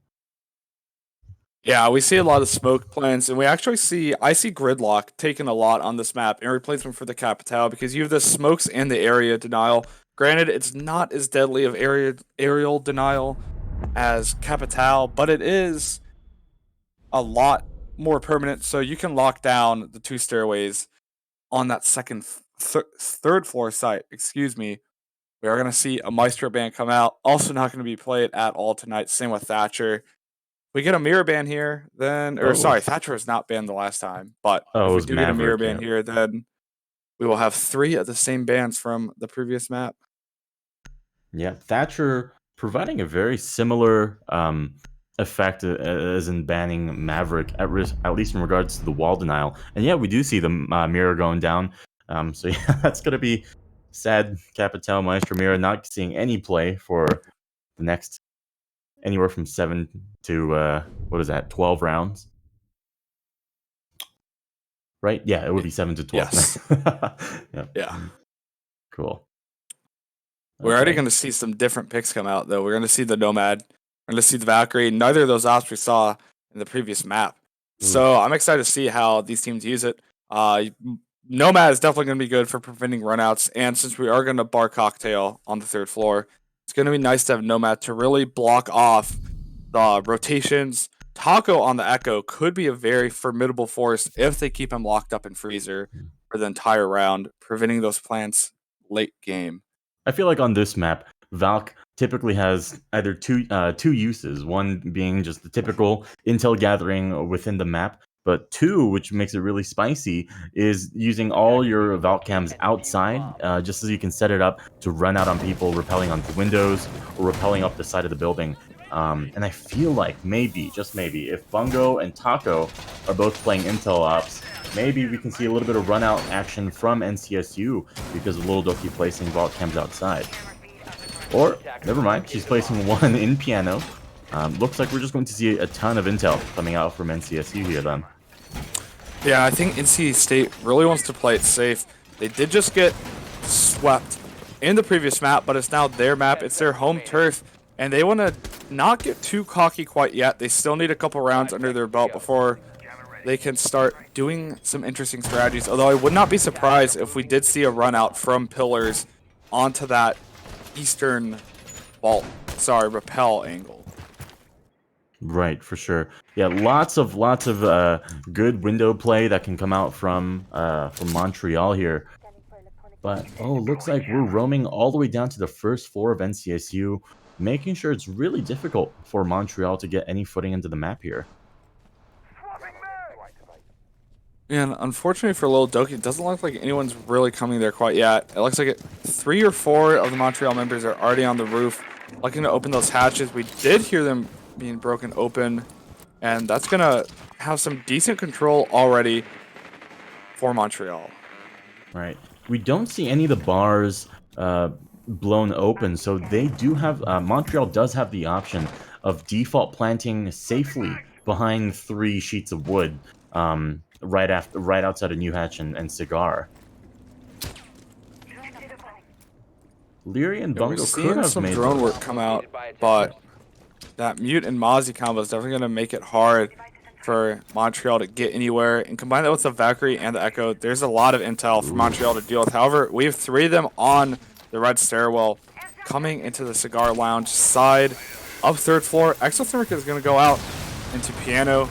B: Yeah, we see a lot of smoke plants, and I see Gridlock taking a lot on this map in replacement for the Capital because you have the smokes and the area denial. Granted, it's not as deadly of aerial denial as Capital, but it is a lot more permanent, so you can lock down the 2 stairways on that third floor site. Excuse me. We are going to see a Maestro ban come out. Also not going to be played at all tonight. Same with Thatcher. We get a mirror ban here, then Thatcher was not banned the last time, but if we do get a mirror ban here, then we will have 3 of the same bans from the previous map.
C: Yeah, Thatcher providing a very similar effect as in banning Maverick, at least in regards to the wall denial. And yeah, we do see the mirror going down. So yeah, that's gonna be sad. Capital Maestro Mirror not seeing any play for the next anywhere from 7 to 12 rounds. Right? Yeah, it would be 7 to 12.
B: Yes.
C: Yeah. Cool.
B: We're already going to see some different picks come out, though. We're going to see the Nomad. We're going to see the Valkyrie. Neither of those ops we saw in the previous map. So I'm excited to see how these teams use it. Nomad is definitely going to be good for preventing runouts. And since we are going to bar cocktail on the 3rd floor, it's going to be nice to have Nomad to really block off the rotations. Taco on the Echo could be a very formidable force if they keep him locked up in Freezer for the entire round, preventing those plants late game.
C: I feel like on this map, Valk typically has either two uses, one being just the typical intel gathering within the map, but two, which makes it really spicy, is using all your Valk cams outside, just so you can set it up to run out on people, rappelling onto windows or rappelling up the side of the building. And I feel like maybe, just maybe, if Bungo and Taco are both playing intel ops, maybe we can see a little bit of run out action from NCSU because of Little Doki placing Vault cams outside. Or, never mind, she's placing one in piano. Looks like we're just going to see a ton of intel coming out from NCSU here then.
B: Yeah, I think NC State really wants to play it safe. They did just get swept in the previous map, but it's now their map. It's their home turf, and they want to not get too cocky quite yet. They still need a couple rounds under their belt before they can start doing some interesting strategies. Although I would not be surprised if we did see a run out from pillars onto that eastern rappel angle.
C: Right, for sure. Yeah, lots of good window play that can come out from Montreal here. But looks like we're roaming all the way down to the first floor of NCSU, making sure it's really difficult for Montreal to get any footing into the map here.
B: And unfortunately for Lil Doki, it doesn't look like anyone's really coming there quite yet. It looks like 3 or 4 of the Montreal members are already on the roof, looking to open those hatches. We did hear them being broken open, and that's going to have some decent control already for Montreal.
C: Right. We don't see any of the bars blown open, so they do have Montreal does have the option of default planting safely behind 3 sheets of wood, right outside of New Hatch and Cigar. Leary and Bungo
B: We're
C: could
B: seeing
C: have
B: some
C: made
B: drone
C: those.
B: work come out, but that Mute and Mozzie combo is definitely going to make it hard for Montreal to get anywhere. And combine that with the Valkyrie and the Echo, there's a lot of intel for Montreal to deal with. However, we have 3 of them on the red stairwell coming into the Cigar Lounge side of 3rd floor. Exothermic is going to go out into piano.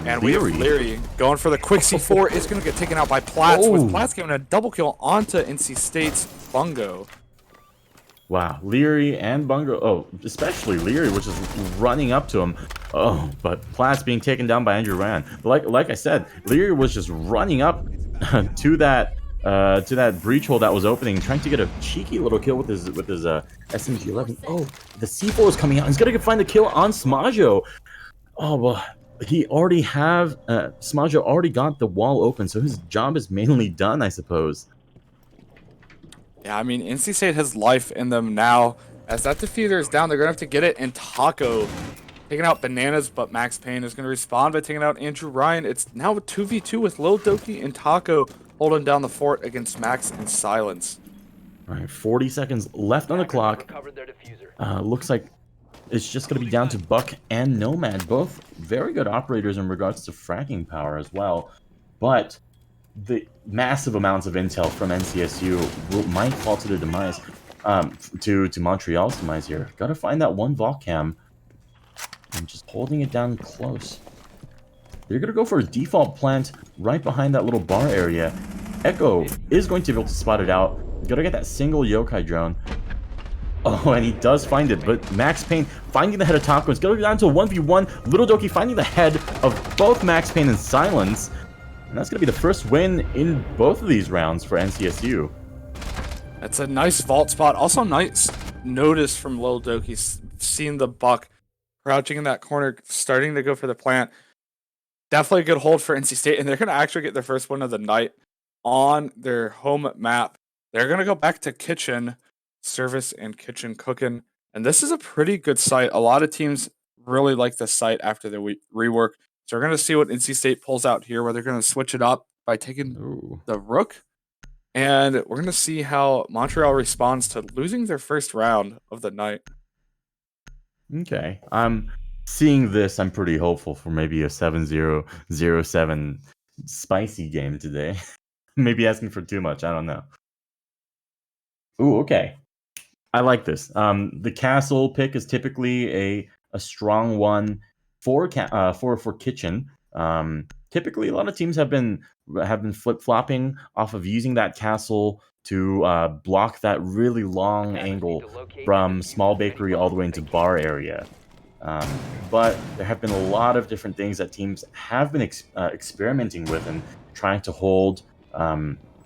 B: And we have Leary going for the quick C4. Is going to get taken out by Platts, with Platts getting a double kill onto NC State's Bungo.
C: Wow, Leary and Bungo, especially Leary, which is running up to him. But Platts being taken down by Andrew Rand. Like I said, Leary was just running up to that breach hole that was opening, trying to get a cheeky little kill with his SMG-11. The C4 is coming out. He's gonna find the kill on Smajo. Well, he already Smajo already got the wall open, so his job is mainly done, I suppose.
B: Yeah, I mean, NC State has life in them now. As that diffuser is down, they're going to have to get it. And Taco taking out Bananas, but Max Payne is going to respond by taking out Andrew Ryan. It's now a 2v2 with Lil Doki and Taco holding down the fort against Max in silence.
C: All right, 40 seconds left on the clock. Looks like it's just going to be down to Buck and Nomad, both very good operators in regards to fracking power as well. But the massive amounts of intel from NCSU might fall to the demise, to Montreal's demise here. Gotta find that one Vault cam and just holding it down close. They're gonna go for a default plant right behind that little bar area. Echo is going to be able to spot it out. Gotta get that single yokai drone. And he does find it, but Max Payne finding the head of Taco. It's gonna go down to a 1v1. Little Doki finding the head of both Max Payne and Silence. And that's going to be the first win in both of these rounds for NCSU.
B: That's a nice vault spot. Also nice notice from Lil Doki, seeing the Buck crouching in that corner, starting to go for the plant. Definitely a good hold for NC State, and they're going to actually get their first win of the night on their home map. They're going to go back to kitchen service and kitchen cooking, and this is a pretty good site. A lot of teams really like this site after the rework. So we're going to see what NC State pulls out here, where they're going to switch it up by taking the Rook. And we're going to see how Montreal responds to losing their first round of the night.
C: Okay. I'm seeing this. I'm pretty hopeful for maybe a 7-0, 0-7 spicy game today. Maybe asking for too much. I don't know. Okay. I like this. The castle pick is typically a strong one for kitchen. Typically, a lot of teams have been flip-flopping off of using that castle to block that really long angle from small bakery all the way into bar area. But there have been a lot of different things that teams have been experimenting with and trying to hold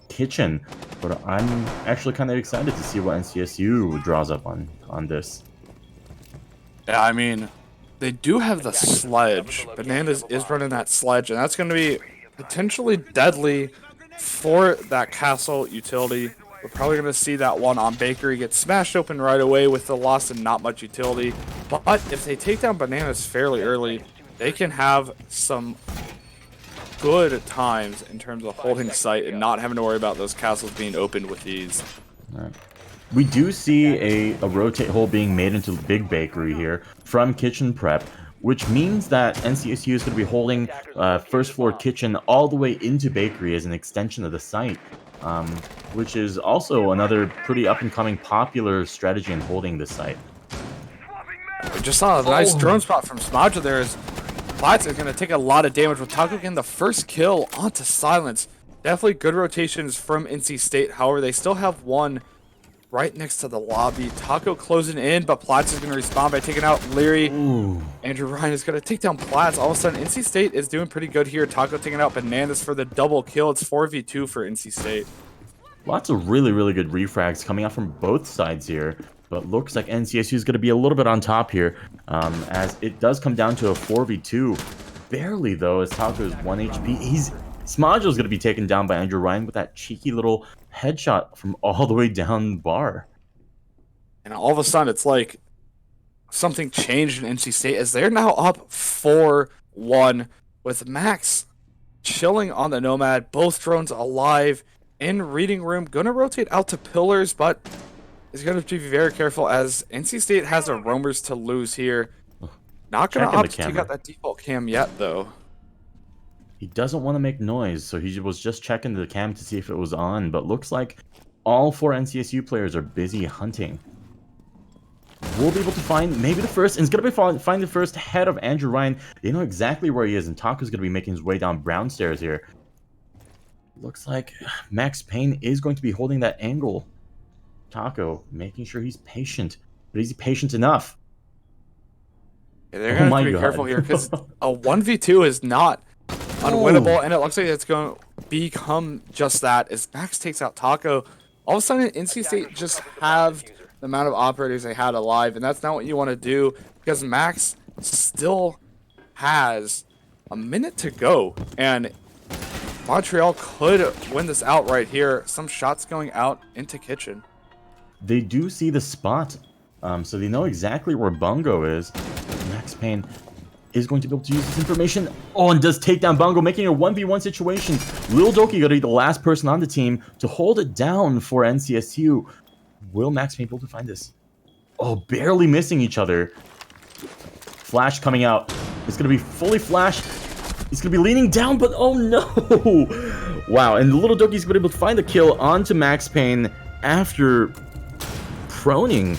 C: kitchen. But I'm actually kind of excited to see what NCSU draws up on this.
B: Yeah, I mean, they do have the sledge. Bananas is running that sledge, and that's going to be potentially deadly for that castle utility. We're probably going to see that one on Bakery get smashed open right away with the loss and not much utility. But if they take down Bananas fairly early, they can have some good times in terms of holding site and not having to worry about those castles being opened with ease.
C: All right. We do see a rotate hole being made into Big Bakery here from Kitchen Prep, which means that NCSU is going to be holding first floor kitchen all the way into Bakery as an extension of the site, which is also another pretty up-and-coming popular strategy in holding this site.
B: We just saw a nice drone spot from Smadja there as Platts is going to take a lot of damage with Taco getting the first kill onto Silence. Definitely good rotations from NC State. However, they still have one right next to the lobby. Taco closing in, but Platts is going to respond by taking out Leary.
C: Ooh.
B: Andrew Ryan is going to take down Platts. All of a sudden, NC State is doing pretty good here. Taco taking out Bananas for the double kill. It's 4v2 for NC State.
C: Lots of really, really good refrags coming out from both sides here. But looks like NCSU is going to be a little bit on top here, as it does come down to a 4v2. Barely, though, as Taco is 1 HP. Smadjo is going to be taken down by Andrew Ryan with that cheeky little headshot from all the way down bar.
B: And all of a sudden, it's like something changed in NC State as they're now up 4-1 with Max chilling on the Nomad. Both drones alive in reading room. Going to rotate out to pillars, but is going to be very careful as NC State has a roamers to lose here. Not going to opt to take out that default cam yet, though.
C: He doesn't want to make noise, so he was just checking the cam to see if it was on, but looks like all 4 NCSU players are busy hunting. We'll be able to find maybe the first, and it's going to be find the first head of Andrew Ryan. They know exactly where he is, and Taco's going to be making his way down brown stairs here. Looks like Max Payne is going to be holding that angle. Taco making sure he's patient, but is he patient enough?
B: Yeah, they're going to have to be careful here because a 1v2 is not unwinnable, and it looks like it's going to become just that as Max takes out Taco. All of a sudden, NC State just have the amount of operators they had alive, and that's not what you want to do because Max still has a minute to go, and Montreal could win this out right here. Some shots going out into kitchen.
C: They do see the spot, so they know exactly where Bungo is. Max Payne is going to be able to use this information. Oh, and does take down Bungo, making a 1v1 situation. Lil Doki going to be the last person on the team to hold it down for NCSU. Will Max be able to find this? Oh, barely missing each other. Flash coming out. It's going to be fully flashed. He's going to be leaning down, but oh no! Wow, and Little Doki's been able to find the kill onto Max Payne after proning.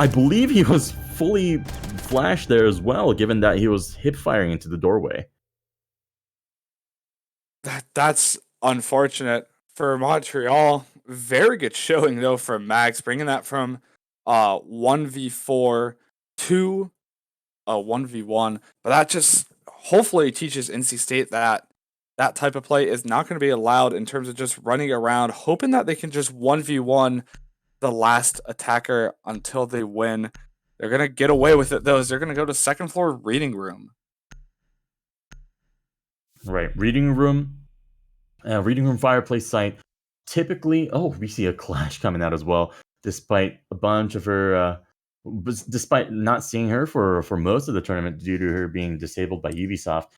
C: I believe he was fully flashed there as well, given that he was hip firing into the doorway.
B: That's unfortunate for Montreal. Very good showing though from Max, bringing that from 1v4 to 1v1. But that just hopefully teaches NC State that that type of play is not going to be allowed in terms of just running around, hoping that they can just 1v1 the last attacker until they win. They're going to get away with it, though. They're going to go to second floor reading room.
C: Right, reading room fireplace site. Typically, oh, we see a Clash coming out as well, despite a bunch of her, despite not seeing her for most of the tournament due to her being disabled by Ubisoft.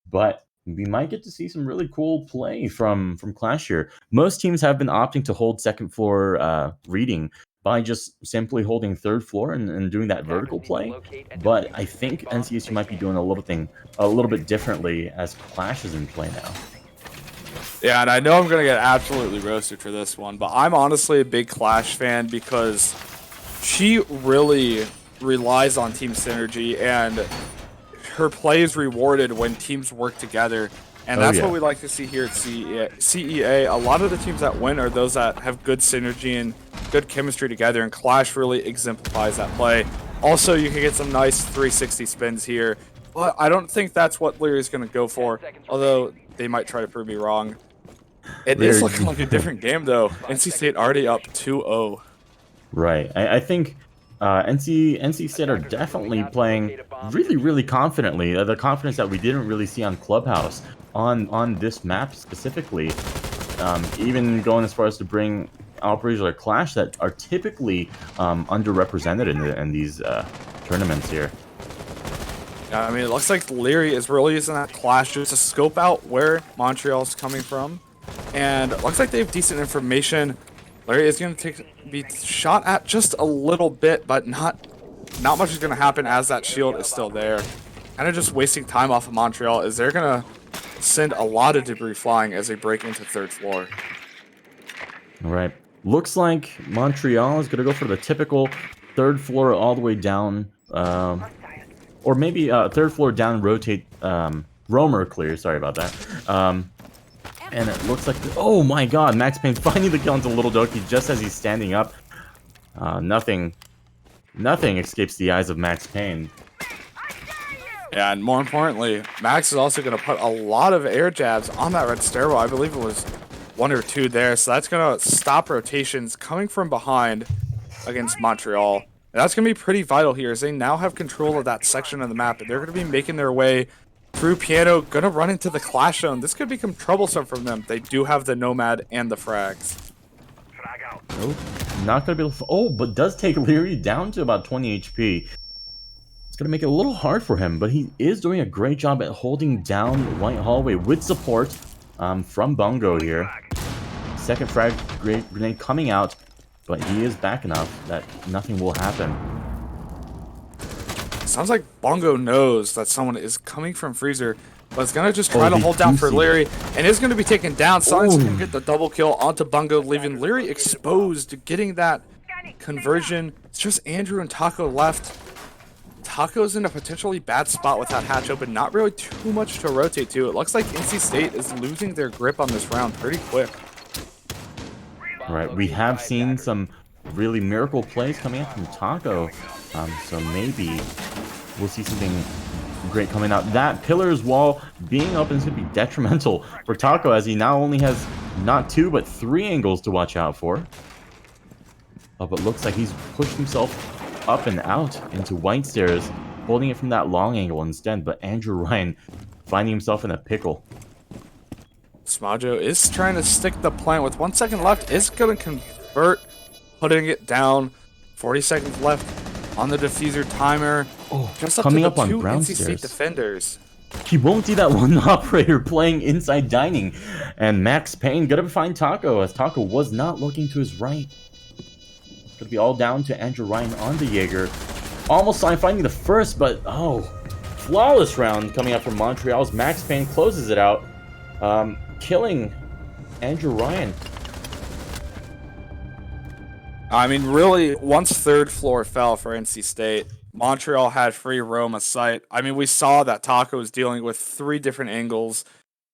C: But we might get to see some really cool play from Clash here. Most teams have been opting to hold second floor reading by just simply holding third floor and doing that vertical play. But I think NCSU might be doing a little bit differently as Clash is in play now.
B: Yeah, and I know I'm going to get absolutely roasted for this one, but I'm honestly a big Clash fan because she really relies on team synergy, and her play is rewarded when teams work together. And that's what we like to see here at CEA. A lot of the teams that win are those that have good synergy and good chemistry together, and Clash really exemplifies that play. Also, you can get some nice 360 spins here, but I don't think that's what Leary is going to go for, although they might try to prove me wrong. It is looking like a different game, though. NC State already up 2-0.
C: Right. I think NC State are definitely playing really, really confidently. The confidence that we didn't really see on Clubhouse on this map specifically. Even going as far as to bring operators like Clash that are typically underrepresented in these tournaments here.
B: I mean, it looks like Leary is really using that Clash just to scope out where Montreal's coming from. And it looks like they have decent information. Leary is going to be shot at just a little bit, but not much is going to happen as that shield is still there. Kind of just wasting time off of Montreal, as they're going to send a lot of debris flying as they break into third floor.
C: All right. Looks like Montreal is going to go for the typical third floor all the way down, or maybe third floor down, rotate, roamer clear. Sorry about that. And it looks like, oh my god, Max Payne finding the kill onto Little Doki just as he's standing up. Nothing escapes the eyes of Max Payne.
B: Yeah, and more importantly, Max is also going to put a lot of air jabs on that red stairwell. I believe it was 1 or 2 there, so that's going to stop rotations coming from behind against Montreal. And that's going to be pretty vital here, as they now have control of that section of the map, and they're going to be making their way through Piano, going to run into the Clash zone. This could become troublesome for them. They do have the Nomad and the frags.
C: Nope, not going to be able to... Oh, but does take Leary down to about 20 HP. It's going to make it a little hard for him, but he is doing a great job at holding down White Hallway with support from Bungo here. Second frag grenade coming out, but he is back enough that nothing will happen.
B: Sounds like Bongo knows that someone is coming from Freezer, but it's going to just try to hold down for Leary, and is going to be taken down. Silence can get the double kill onto Bungo, leaving Leary exposed, getting that conversion. It's just Andrew and Taco left. Taco's in a potentially bad spot with that hatch open, not really too much to rotate to. It looks like NC State is losing their grip on this round pretty quick.
C: All right, we have seen some really miracle plays coming out from Taco, so maybe we'll see something great coming out. That Pillar's wall being open is going to be detrimental for Taco, as he now only has not 2 but 3 angles to watch out for. Oh, but looks like he's pushed himself up and out into White Stairs, holding it from that long angle instead, but Andrew Ryan finding himself in a pickle.
B: Smajo is trying to stick the plant with 1 second left, is going to convert, putting it down. 40 seconds left on the diffuser timer.
C: Oh,
B: just up
C: coming
B: to
C: up
B: the
C: on
B: 2
C: brown
B: NC State
C: stairs.
B: defenders.
C: He won't see that one operator playing inside dining, and Max Payne gonna find Taco, as Taco was not looking to his right. It's gonna be all down to Andrew Ryan on the Jaeger. Almost finding the first, but oh, flawless round coming up from Montreal's Max Payne closes it out, killing Andrew Ryan.
B: I mean, really, once third floor fell for NC State, Montreal had free roam of sight. I mean, we saw that Taco was dealing with 3 different angles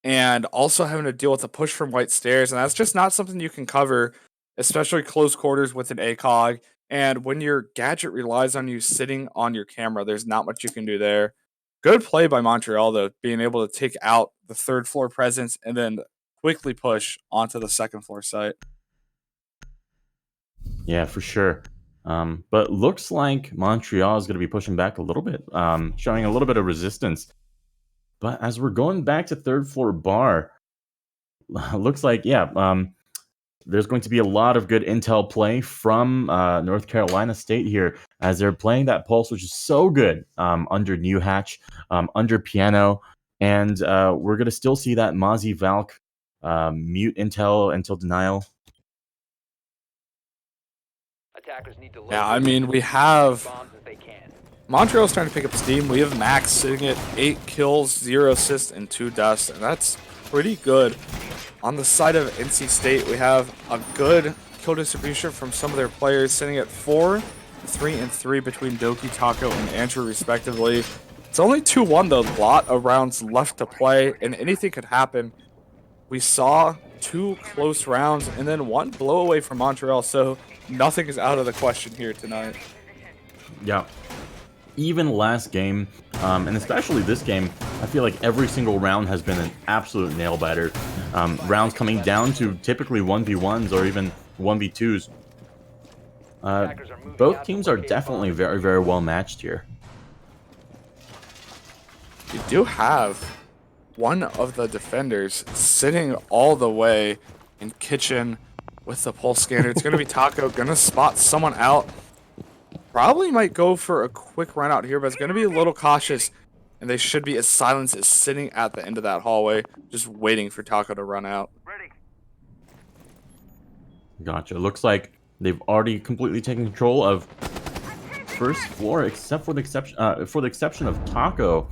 B: and also having to deal with a push from White Stairs, and that's just not something you can cover, especially close quarters with an ACOG. And when your gadget relies on you sitting on your camera, there's not much you can do there. Good play by Montreal, though, being able to take out the third floor presence and then quickly push onto the second floor site.
C: Yeah, for sure. But looks like Montreal is going to be pushing back a little bit, showing a little bit of resistance. But as we're going back to third floor bar, looks like, there's going to be a lot of good intel play from North Carolina State here, as they're playing that pulse, which is so good under New Hatch, under Piano, and we're going to still see that Mozzie Valk mute intel until denial.
D: Attackers need to
B: Yeah, I mean, we have
D: bombs as they can.
B: Montreal's trying to pick up steam. We have Max sitting at 8 kills, 0 assists, and 2 deaths, and that's pretty good. On the side of NC State, we have a good kill distribution from some of their players, sitting at 4, 3, and 3 between Doki, Taco, and Andrew, respectively. It's only 2-1 though. A lot of rounds left to play, and anything could happen. We saw 2 close rounds and then 1 blow away from Montreal, so nothing is out of the question here tonight.
C: Yeah. Even last game, and especially this game, I feel like every single round has been an absolute nail-biter. Rounds coming down to typically 1v1s or even 1v2s. Both teams are definitely very, very well matched here.
B: You do have one of the defenders sitting all the way in kitchen with the pulse scanner. It's going to be Taco, going to spot someone out. Probably might go for a quick run out here, but it's going to be a little cautious. And they should be as Silence is sitting at the end of that hallway, just waiting for Taco to run out.
C: Gotcha. Looks like they've already completely taken control of first floor, except for the exception of Taco.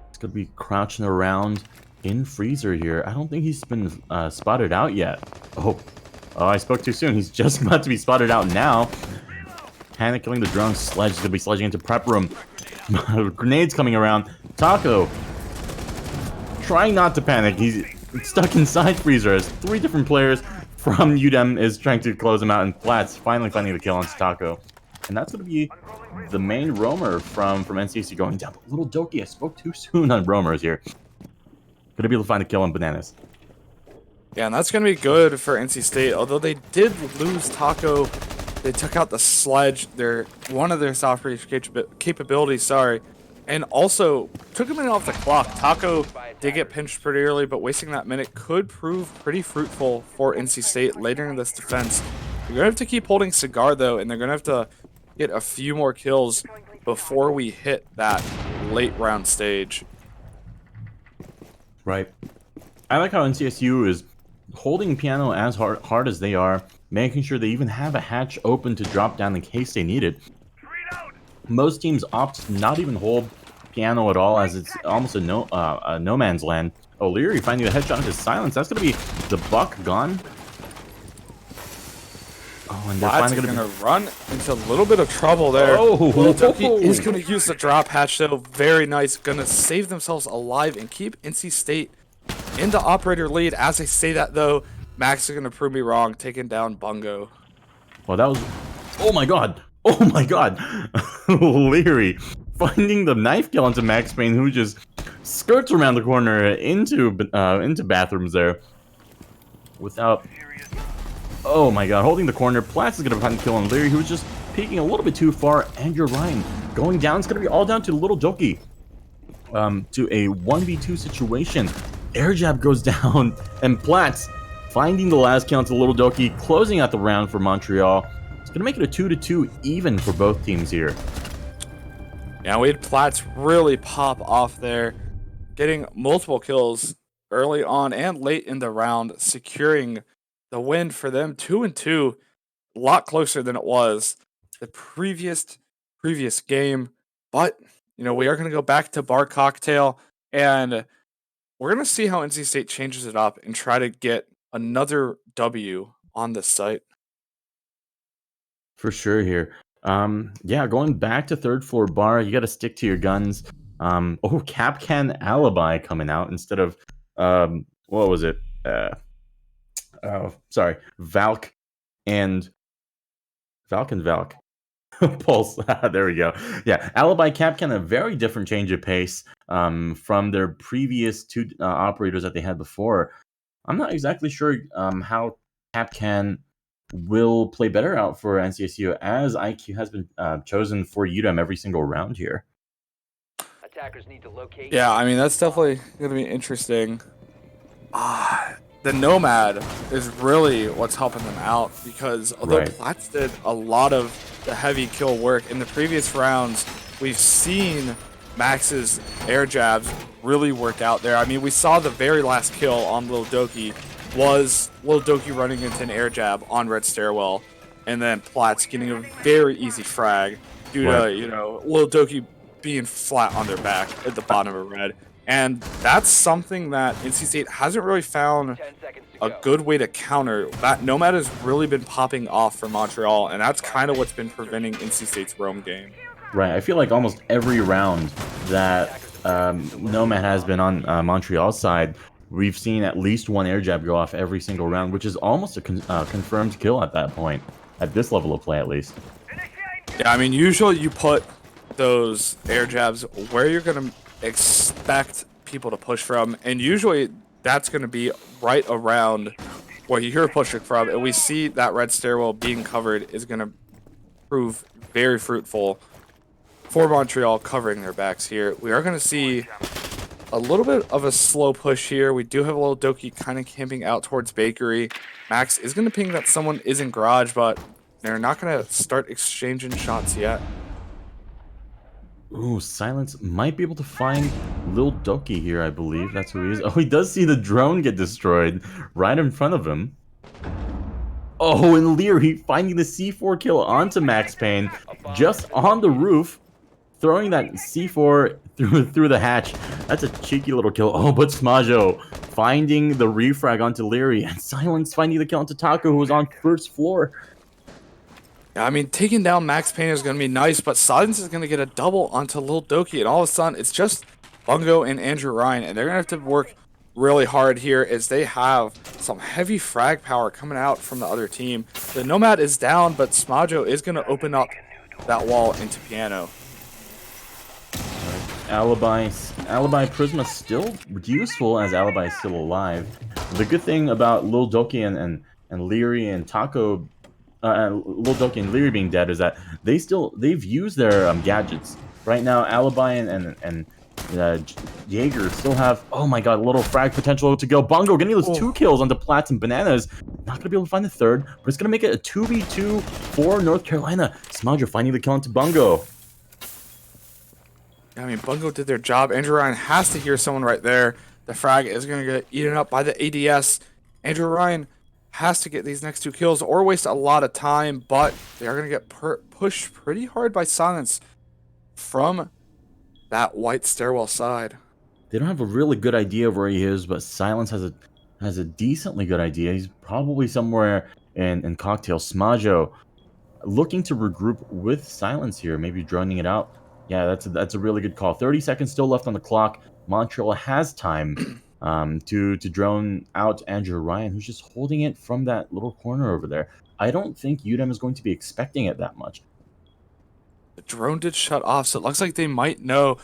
C: It's gonna be crouching around in freezer here. I don't think he's been spotted out yet. Oh, I spoke too soon. He's just about to be spotted out now. Panic killing the drone. Sledge is gonna be sledging into prep room. Grenades coming around. Taco trying not to panic. He's stuck inside freezer as 3 different players from UDEM is trying to close him out, and Platts finally finding the kill on Taco. And that's going to be the main roamer from NCSU going down. But little Doki, I spoke too soon on roamers here. Going to be able to find a kill on Bananas.
B: Yeah, and that's going to be good for NC State. Although they did lose Taco, they took out the Sledge, one of their soft breach capabilities, and also took a minute off the clock. Taco did get pinched pretty early, but wasting that minute could prove pretty fruitful for NC State later in this defense. They're going to have to keep holding Cigar, though, and they're going to have to get a few more kills before we hit that late round stage.
C: Right. I like how NCSU is holding Piano as hard as they are, making sure they even have a hatch open to drop down in case they need it. Most teams opt to not even hold Piano at all, as it's almost a no man's land. O'Leary finding the headshot into Silence. That's going to be the Buck gone. Oh, and they're finally going to
B: run into a little bit of trouble there.
C: Oh,
B: Doki is going to use the drop hatch, though. Very nice. Going to save themselves alive and keep NC State in the operator lead. As I say that, though, Max is going to prove me wrong, taking down Bungo.
C: Well, that was... Oh, my God. Oh, my God. O'Leary finding the knife kill onto Max Payne, who just skirts around the corner into bathrooms there. Without... Oh my god, holding the corner. Platts is going to find the kill on Leary, who was just peeking a little bit too far. And you're right. Going down, it's going to be all down to Little Doki. To a 1v2 situation. Air jab goes down, and Platts finding the last kill onto Little Doki, closing out the round for Montreal. It's going to make it a 2-2 even for both teams here.
B: Yeah, we had Platts really pop off there, getting multiple kills early on and late in the round, securing the win for them. 2-2, a lot closer than it was the previous game. But, you know, we are going to go back to Bar Cocktail, and we're going to see how NC State changes it up and try to get another W on this site.
C: For sure here. Yeah, going back to third floor bar, you got to stick to your guns. Oh, Capcan Alibi coming out instead of, what was it? Oh, sorry, Valk and Valk. Pulse. There we go. Yeah, Alibi Capcan, a very different change of pace from their previous 2 operators that they had before. I'm not exactly sure how Capcan will play better out for NCSU, as IQ has been chosen for UDEM every single round here.
D: Attackers need to locate.
B: Yeah, I mean, that's definitely going to be interesting. The Nomad is really what's helping them out, because although Platts did a lot of the heavy kill work in the previous rounds, we've seen Max's air jabs really work out there. I mean, we saw the very last kill on Lil Doki was Lil Doki running into an air jab on Red Stairwell, and then Platts getting a very easy frag due to, you know, Lil Doki being flat on their back at the bottom of Red. And that's something that NC State hasn't really found a good way to counter. That Nomad has really been popping off for Montreal, and that's kind of what's been preventing NC State's roam game.
C: Right, I feel like almost every round that Nomad has been on Montreal's side, we've seen at least one air jab go off every single round, which is almost a confirmed kill at that point, at this level of play at least.
B: Yeah, I mean, usually you put those air jabs where you're going to expect people to push from, and usually that's going to be right around where you're pushing from, and we see that red stairwell being covered is going to prove very fruitful for Montreal covering their backs here. We are going to see a little bit of a slow push here. We do have a little Doki kind of camping out towards Bakery. Max is going to ping that someone is in Garage, but they're not going to start exchanging shots yet.
C: Ooh, Silence might be able to find Lil Doki here, I believe. That's who he is. Oh, he does see the drone get destroyed right in front of him. Oh, and Leary finding the C4 kill onto Max Payne just on the roof, throwing that C4 through the hatch. That's a cheeky little kill. Oh, but Smajo finding the refrag onto Leary, and Silence finding the kill onto Taco, who was on first floor.
B: Yeah, I mean, taking down Max Payne is going to be nice, but Silence is going to get a double onto Lil Doki, and all of a sudden, it's just Bungo and Andrew Ryan, and they're going to have to work really hard here as they have some heavy frag power coming out from the other team. The Nomad is down, but Smajo is going to open up that wall into Piano.
C: Alibi Prisma still useful as Alibi is still alive. The good thing about Lil Doki and Leary and Taco, Lil Doki and Leary being dead is that they've used their gadgets. Right now, Alibi and Jaeger still have, oh my god, a little frag potential to go. Bungo getting those 2 kills onto Plats and Bananas. Not going to be able to find the third, but it's going to make it a 2v2 for North Carolina. Smajo finding the kill onto Bungo.
B: I mean, Bungo did their job. Andrew Ryan has to hear someone right there. The frag is going to get eaten up by the ADS. Andrew Ryan has to get these next 2 kills or waste a lot of time, but they are going to get pushed pretty hard by Silence from that white stairwell side.
C: They don't have a really good idea of where he is, but Silence has a decently good idea. He's probably somewhere in Cocktail. Smajo looking to regroup with Silence here, maybe droning it out. Yeah, that's a really good call. 30 seconds still left on the clock. Montreal has time to drone out Andrew Ryan, who's just holding it from that little corner over there. I don't think UDEM is going to be expecting it that much.
B: The drone did shut off, so it looks like they might know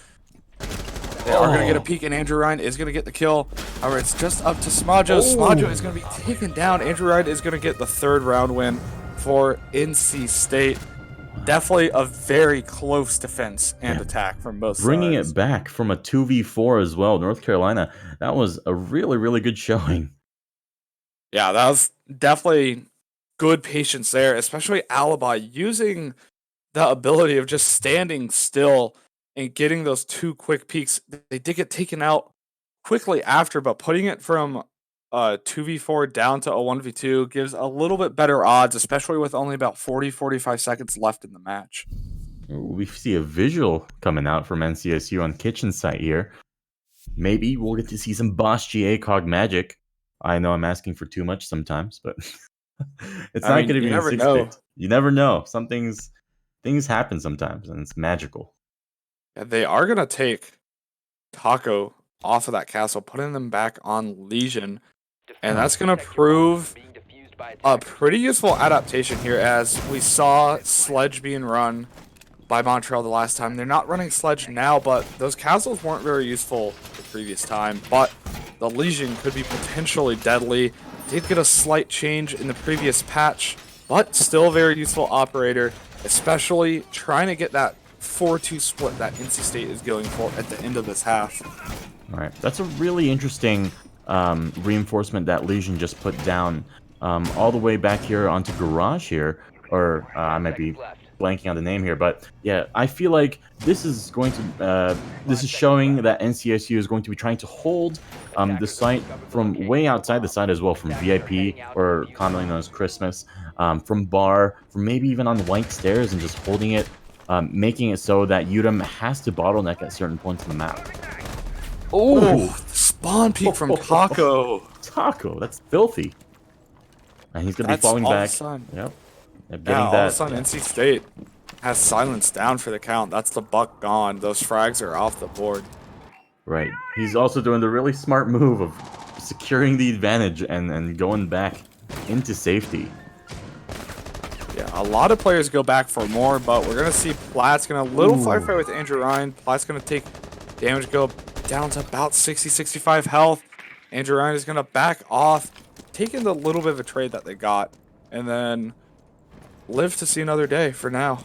B: they are going to get a peek, and Andrew Ryan is going to get the kill. However, it's just up to Smajo. Smajo is going to be taken down. Andrew Ryan is going to get the 3rd round win for NC State. Definitely a very close defense and attack from both
C: Bringing
B: sides.
C: it back from a 2v4 as well. North Carolina, that was a really, really good showing.
B: Yeah, that was definitely good patience there, especially Alibi using the ability of just standing still and getting those 2 quick peeks. They did get taken out quickly after, but putting it from 2v4 down to a 1v2 gives a little bit better odds, especially with only about 40-45 seconds left in the match.
C: We see a visual coming out from NCSU on Kitchen site here. Maybe we'll get to see some Boss GA Cog magic. I know I'm asking for too much sometimes, but it's not going to be in 6 bit. You never know. Things happen sometimes, and it's magical.
B: Yeah, they are going to take Taco off of that castle, putting them back on Legion. And that's going to prove a pretty useful adaptation here, as we saw Sledge being run by Montreal the last time. They're not running Sledge now, but those castles weren't very useful the previous time. But the Legion could be potentially deadly. Did get a slight change in the previous patch, but still a very useful operator, especially trying to get that 4-2 split that NC State is going for at the end of this half.
C: All right, that's a really interesting reinforcement that Legion just put down all the way back here onto Garage here, or I might be blanking on the name here, but yeah, I feel like this is going to this is showing that NCSU is going to be trying to hold the site from way outside the site as well, from VIP, or commonly known as Christmas, from Bar, from maybe even on the White Stairs, and just holding it, making it so that UDEM has to bottleneck at certain points in the map.
B: Oh, spawn peek from Taco.
C: Taco, that's filthy. And he's going to be falling back. Yep.
B: Yeah, all of a sudden, NC State has silence down for the count. That's the buck gone. Those frags are off the board.
C: Right. He's also doing the really smart move of securing the advantage and going back into safety.
B: Yeah, a lot of players go back for more, but we're going to see Platt's going to little firefight with Andrew Ryan. Platt's going to take damage, go down to about 60, 65 health. Andrew Ryan is going to back off, taking the little bit of a trade that they got, and then live to see another day for now.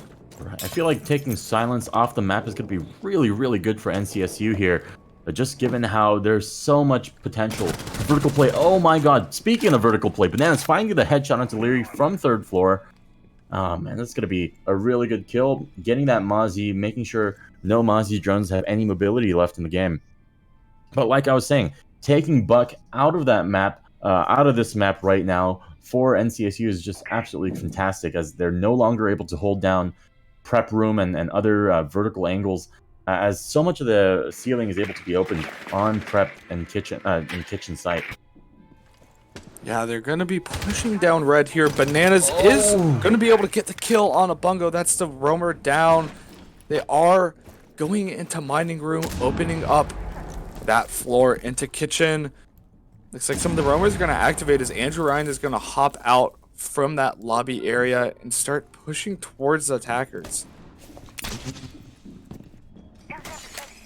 C: I feel like taking silence off the map is going to be really, really good for NCSU here. But just given how there's so much potential. Vertical play. Oh my god. Speaking of vertical play, Bananas finding the headshot onto Leary from 3rd floor. Oh man, that's going to be a really good kill. Getting that Mozzie, making sure no Mozzie drones have any mobility left in the game. But like I was saying, taking Buck out of that map, out of this map right now for NCSU is just absolutely fantastic, as they're no longer able to hold down prep room and other vertical angles, as so much of the ceiling is able to be opened on prep and kitchen site.
B: Yeah, they're going to be pushing down red here. Bananas is going to be able to get the kill on a bungo. That's the roamer down. They are going into mining room, opening up that floor into kitchen. Looks like some of the roamers are going to activate as Andrew Ryan is going to hop out from that lobby area and start pushing towards the attackers.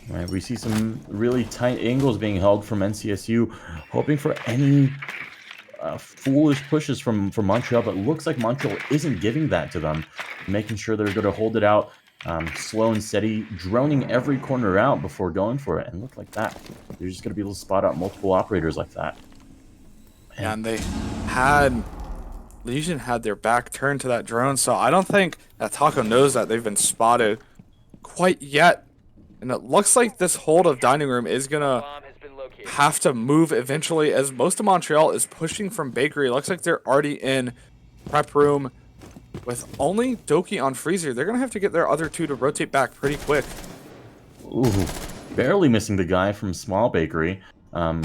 C: Right, we see some really tight angles being held from NCSU, hoping for any foolish pushes from Montreal, but it looks like Montreal isn't giving that to them, making sure they're going to hold it out slow and steady, droning every corner out before going for it. And look like that. They're just going to be able to spot out multiple operators like that.
B: And Legion had their back turned to that drone, so I don't think that Taco knows that they've been spotted quite yet. And it looks like this hold of dining room is going to have to move eventually, as most of Montreal is pushing from bakery. It looks like they're already in prep room with only Doki on freezer. They're going to have to get their other two to rotate back pretty quick.
C: Ooh, barely missing the guy from small bakery. Oh,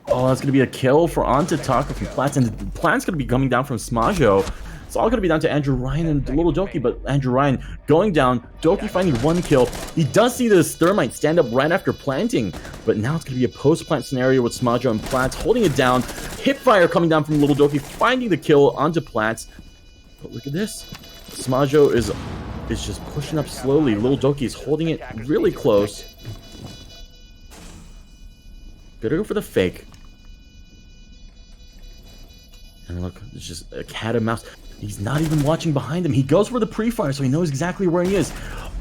C: that's going to be a kill for onto Taco from Platts, and Platts going to be coming down from Smajo. It's all going to be down to Andrew Ryan and little Doki, but Andrew Ryan going down, Doki finding 1 kill. He does see this thermite stand up right after planting, but now it's going to be a post-plant scenario with Smajo and Platts holding it down. Hipfire coming down from little Doki, finding the kill onto Platts. But look at this. Smajo is just pushing up slowly. Little Doki is holding it really close. Gonna go for the fake. And look, it's just a cat and mouse. He's not even watching behind him. He goes for the pre-fire, so he knows exactly where he is.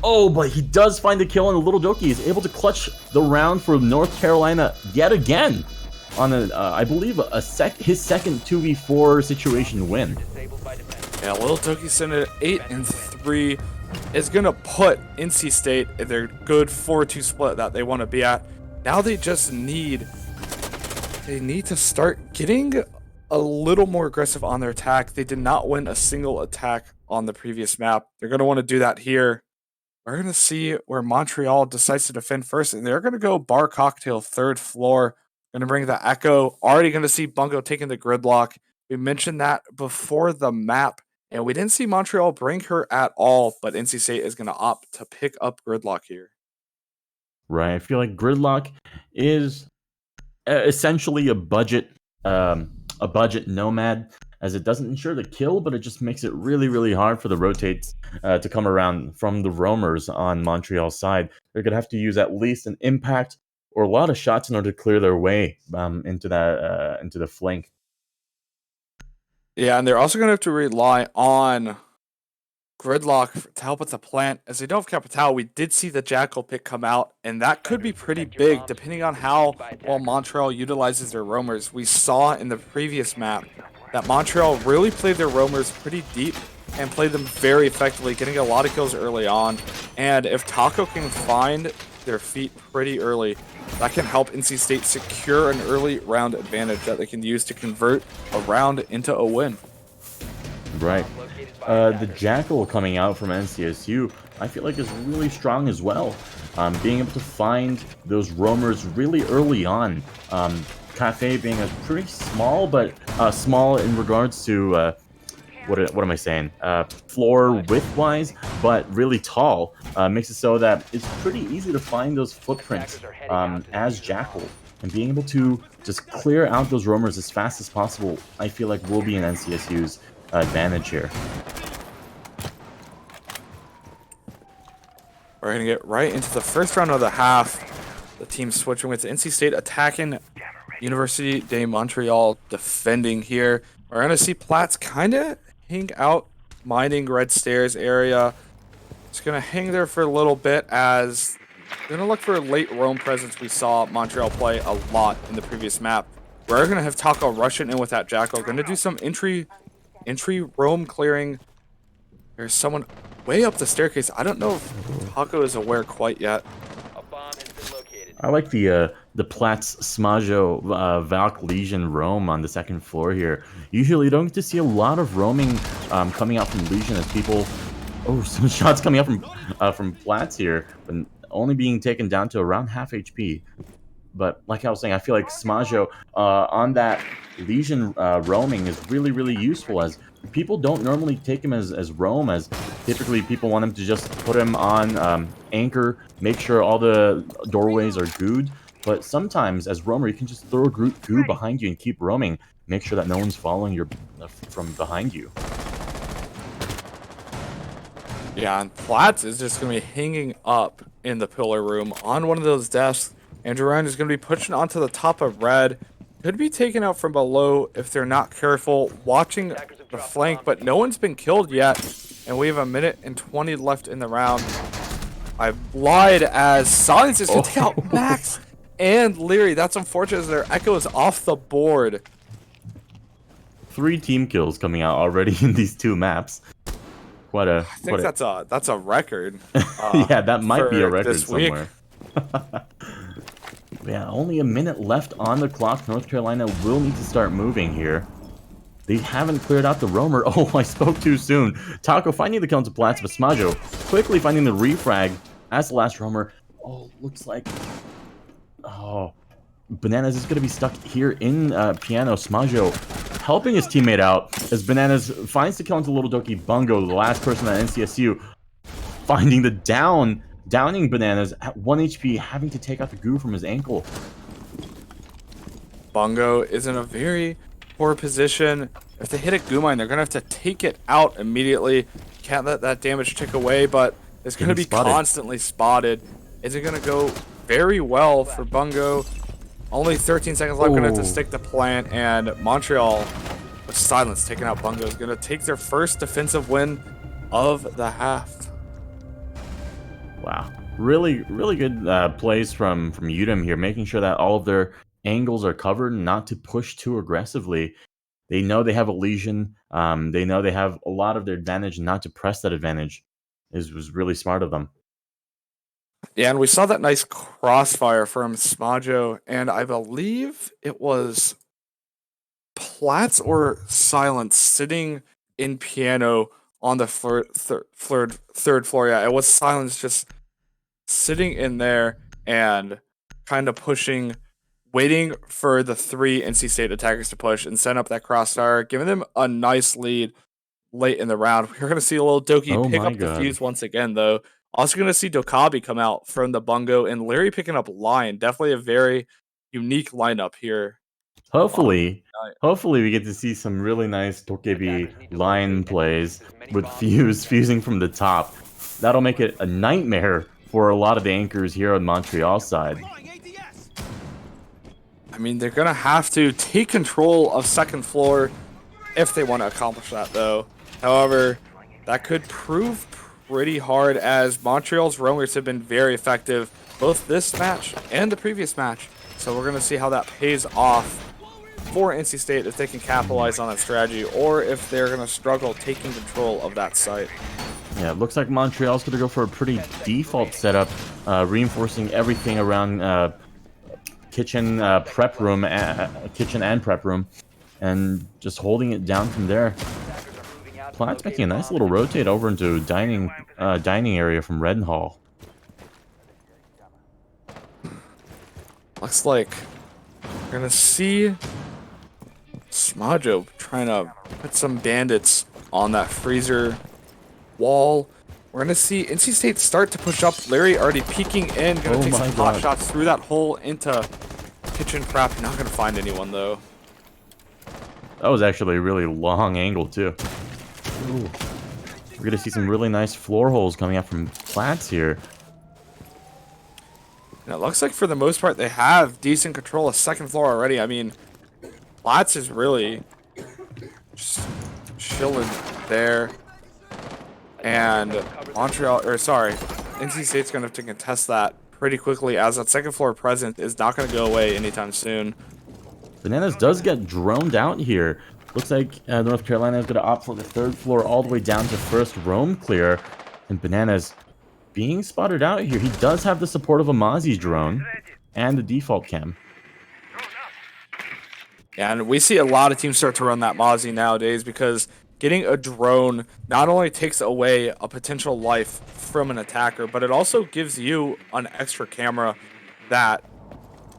C: Oh, but he does find the kill, and the little Doki is able to clutch the round for North Carolina yet again on I believe his second 2v4 situation win.
B: Yeah, little Doki sitting at 8-3 is gonna put NC State in their good 4-2 split that they want to be at. Now they just need to start getting a little more aggressive on their attack. They did not win a single attack on the previous map. They're going to want to do that here. We're going to see where Montreal decides to defend first, and they're going to go bar cocktail 3rd floor. Going to bring the Echo. Already going to see Bungo taking the gridlock. We mentioned that before the map, and we didn't see Montreal bring her at all, but NC State is going to opt to pick up gridlock here.
C: Right, I feel like gridlock is essentially a budget nomad, as it doesn't ensure the kill, but it just makes it really, really hard for the rotates to come around from the roamers on Montreal's side. They're going to have to use at least an impact or a lot of shots in order to clear their way into the flank.
B: Yeah, and they're also going to have to rely on gridlock to help with the plant. As they don't have Capital, we did see the Jackal pick come out, and that could be pretty big depending on how well Montreal utilizes their roamers. We saw in the previous map that Montreal really played their roamers pretty deep and played them very effectively, getting a lot of kills early on. And if Taco can find their feet pretty early, that can help NC State secure an early round advantage that they can use to convert a round into a win.
C: Right. The Jackal coming out from NCSU, I feel like is really strong as well. Being able to find those roamers really early on. Cafe being a pretty small, but small in regards to what am I saying? Floor width-wise, but really tall. Makes it so that it's pretty easy to find those footprints as Jackal. And being able to just clear out those roamers as fast as possible, I feel like will be an NCSU's advantage here.
B: We're going to get right into the first round of the half. The team switching with NC State attacking, University de Montreal defending here. We're going to see Platts kind of hang out, mining Red Stairs area. It's going to hang there for a little bit as they're going to look for a late roam presence we saw Montreal play a lot in the previous map. We're going to have Taco rushing in with that Jackal. Going to do some entry roam clearing. There's someone way up the staircase. I don't know if Taco is aware quite yet.
D: A bomb has been located.
C: I like the Platts Smajo Valk Legion roam on the second floor here. Usually you don't get to see a lot of roaming coming out from Legion as people... Oh, some shots coming up from Platts here, but only being taken down to around half HP. But like I was saying, I feel like Smajo on that Legion roaming is really, really useful, as people don't normally take him as roam, as typically people want him to just put him on anchor, make sure all the doorways are gooed. But sometimes as roamer, you can just throw goo behind you and keep roaming, make sure that no one's following you from behind you.
B: Yeah, and Platts is just going to be hanging up in the pillar room on one of those desks. Andrew Ryan is going to be pushing onto the top of red. Could be taken out from below if they're not careful. Watching the flank, but no one's been killed yet. And we have 1 minute and 20 left in the round. I lied, as Silence is going to take out Max and Leary. That's unfortunate as their Echo is off the board.
C: 3 team kills coming out already in these 2 maps.
B: I think that's a record.
C: Yeah, that might be a record
B: this week.
C: somewhere. Yeah, only 1 minute left on the clock. North Carolina will need to start moving here. They haven't cleared out the roamer. Oh, I spoke too soon. Taco finding the kill into Platts, but Smajo quickly finding the refrag as the last roamer. Oh, looks like... Oh, Bananas is going to be stuck here in Piano. Smajo helping his teammate out as Bananas finds the kill into Little Doki. Bungo, the last person at NCSU, finding the downing Bananas at 1 HP, having to take out the goo from his ankle.
B: Bungo is in a very poor position. If they hit a goo mine, they're going to have to take it out immediately. Can't let that damage tick away, but it's going to be constantly spotted. Is it going to go very well for Bungo? Only 13 seconds left. Going to have to stick the plant, and Montreal, with Silence taking out Bungo, is going to take their first defensive win of the half.
C: Wow, really good plays from Udem here, making sure that all of their angles are covered and not to push too aggressively. They know they have a Legion. They know they have a lot of their advantage, and not to press that advantage was really smart of them.
B: Yeah, and we saw that nice crossfire from Smajo, and I believe it was Platts or Silence sitting in Piano on the third floor. Yeah, it was Silence just sitting in there and kind of pushing, waiting for the 3 NC State attackers to push and send up that crossfire, giving them a nice lead late in the round. We're going to see a Little Doki pick up the fuse once again, though. Also going to see Dokabi come out from the Bungo, and Larry picking up Lion. Definitely a very unique lineup here.
C: Hopefully we get to see some really nice Dokebi Lion plays with fusing from the top. That'll make it a nightmare for a lot of the anchors here on Montreal side.
B: I mean, they're going to have to take control of second floor if they want to accomplish that, though. However, that could prove pretty hard, as Montreal's roamers have been very effective both this match and the previous match. So we're going to see how that pays off for NC State, if they can capitalize on that strategy, or if they're going to struggle taking control of that site.
C: Yeah, it looks like Montreal's going to go for a pretty default setup, reinforcing everything around kitchen and prep room, and just holding it down from there. Platts making a nice little rotate over into dining area from Redenhall.
B: Looks like we're gonna see Smajo trying to put some bandits on that freezer wall. We're going to see NC State start to push up. Larry already peeking in, going to take some pot shots through that hole into kitchen prep. Not going to find anyone, though.
C: That was actually a really long angle, too. Ooh. We're going to see some really nice floor holes coming out from Platts here.
B: And it looks like, for the most part, they have decent control of second floor already. I mean, Platts is really just chilling there. And NC State's going to have to contest that pretty quickly, as that second floor presence is not going to go away anytime soon.
C: Bananas does get droned out here. Looks like North Carolina is going to opt for the third floor all the way down to first roam clear. And Bananas being spotted out here. He does have the support of a Mozzie drone and the default cam.
B: Yeah, and we see a lot of teams start to run that Mozzie nowadays, because getting a drone not only takes away a potential life from an attacker, but it also gives you an extra camera that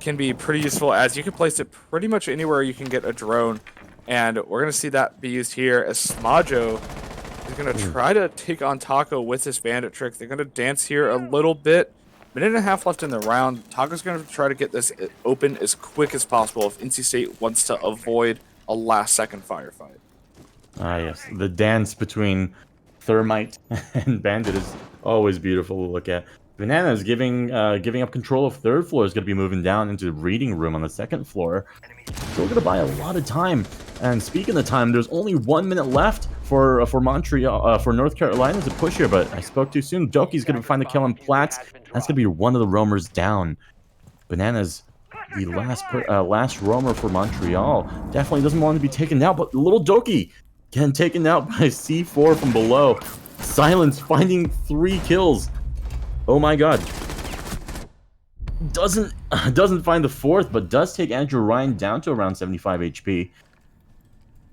B: can be pretty useful, as you can place it pretty much anywhere you can get a drone. And we're going to see that be used here, as Smajo is going to try to take on Taco with this bandit trick. They're going to dance here a little bit. Minute and a half left in the round. Taco's going to try to get this open as quick as possible if NC State wants to avoid a last-second firefight.
C: Ah, yes. The dance between Thermite and Bandit is always beautiful to look at. Bananas giving up control of third floor, is going to be moving down into the reading room on the second floor. So we're going to buy a lot of time. And speaking of time, there's only 1 minute left for Montreal, for North Carolina to push here, but I spoke too soon. Doki's going to find the kill on Platts. That's going to be one of the roamers down. Bananas, the last roamer for Montreal, definitely doesn't want to be taken out, but little Doki getting taken out by C4 from below. Silence finding 3 kills. Oh my god. Doesn't find the 4th, but does take Andrew Ryan down to around 75 HP.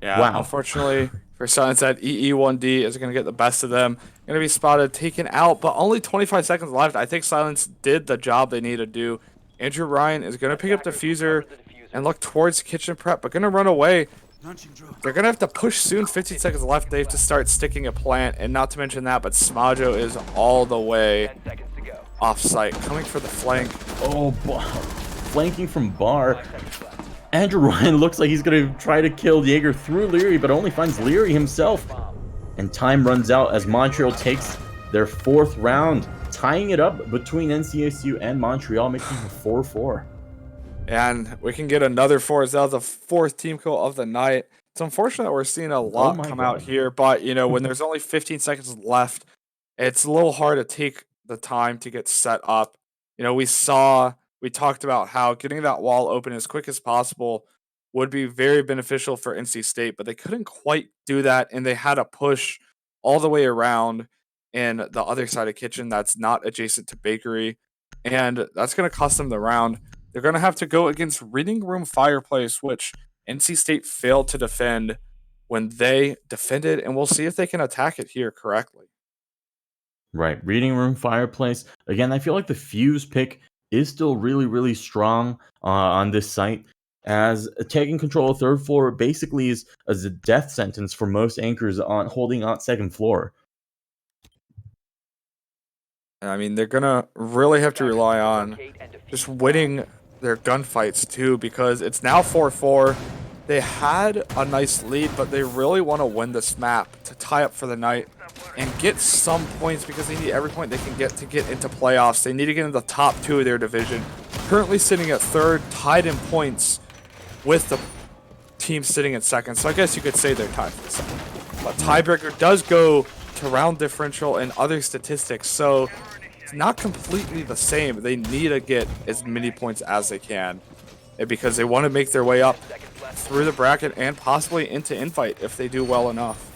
B: Yeah,
C: wow.
B: Unfortunately for Silence, that EE1D is going to get the best of them. Going to be spotted, taken out, but only 25 seconds left. I think Silence did the job they need to do. Andrew Ryan is going to pick up diffuser and look towards kitchen prep, but going to run away. They're going to have to push soon. 15 seconds left. They have to start sticking a plant, and not to mention that, but Smajo is all the way off-site, coming for the flank.
C: Oh, flanking from Bar. Andrew Ryan looks like he's going to try to kill Jaeger through Leary, but only finds Leary himself. And time runs out as Montreal takes their 4th round, tying it up between NCSU and Montreal, making it 4-4.
B: And we can get another 4. That was the 4th team kill of the night. It's unfortunate that we're seeing a lot come out here, but, you know, when there's only 15 seconds left, it's a little hard to take the time to get set up. You know, we talked about how getting that wall open as quick as possible would be very beneficial for NC State, but they couldn't quite do that, and they had to push all the way around in the other side of kitchen that's not adjacent to bakery, and that's going to cost them the round. They're going to have to go against reading room fireplace, which NC State failed to defend when they defended, and we'll see if they can attack it here correctly.
C: Right, reading room fireplace. Again, I feel like the Fuse pick is still really, really strong on this site, as taking control of third floor basically is a death sentence for most anchors on holding on second floor.
B: I mean, they're going to really have to rely on just winning their gunfights too, because it's now 4-4. They had a nice lead, but they really want to win this map to tie up for the night and get some points, because they need every point they can get to get into playoffs. They need to get into the top 2 of their division. Currently sitting at 3rd, tied in points with the team sitting at 2nd. So I guess you could say they're tied for 2nd. But tiebreaker does go to round differential and other statistics, so it's not completely the same. They need to get as many points as they can, because they want to make their way up through the bracket and possibly into invite if they do well enough.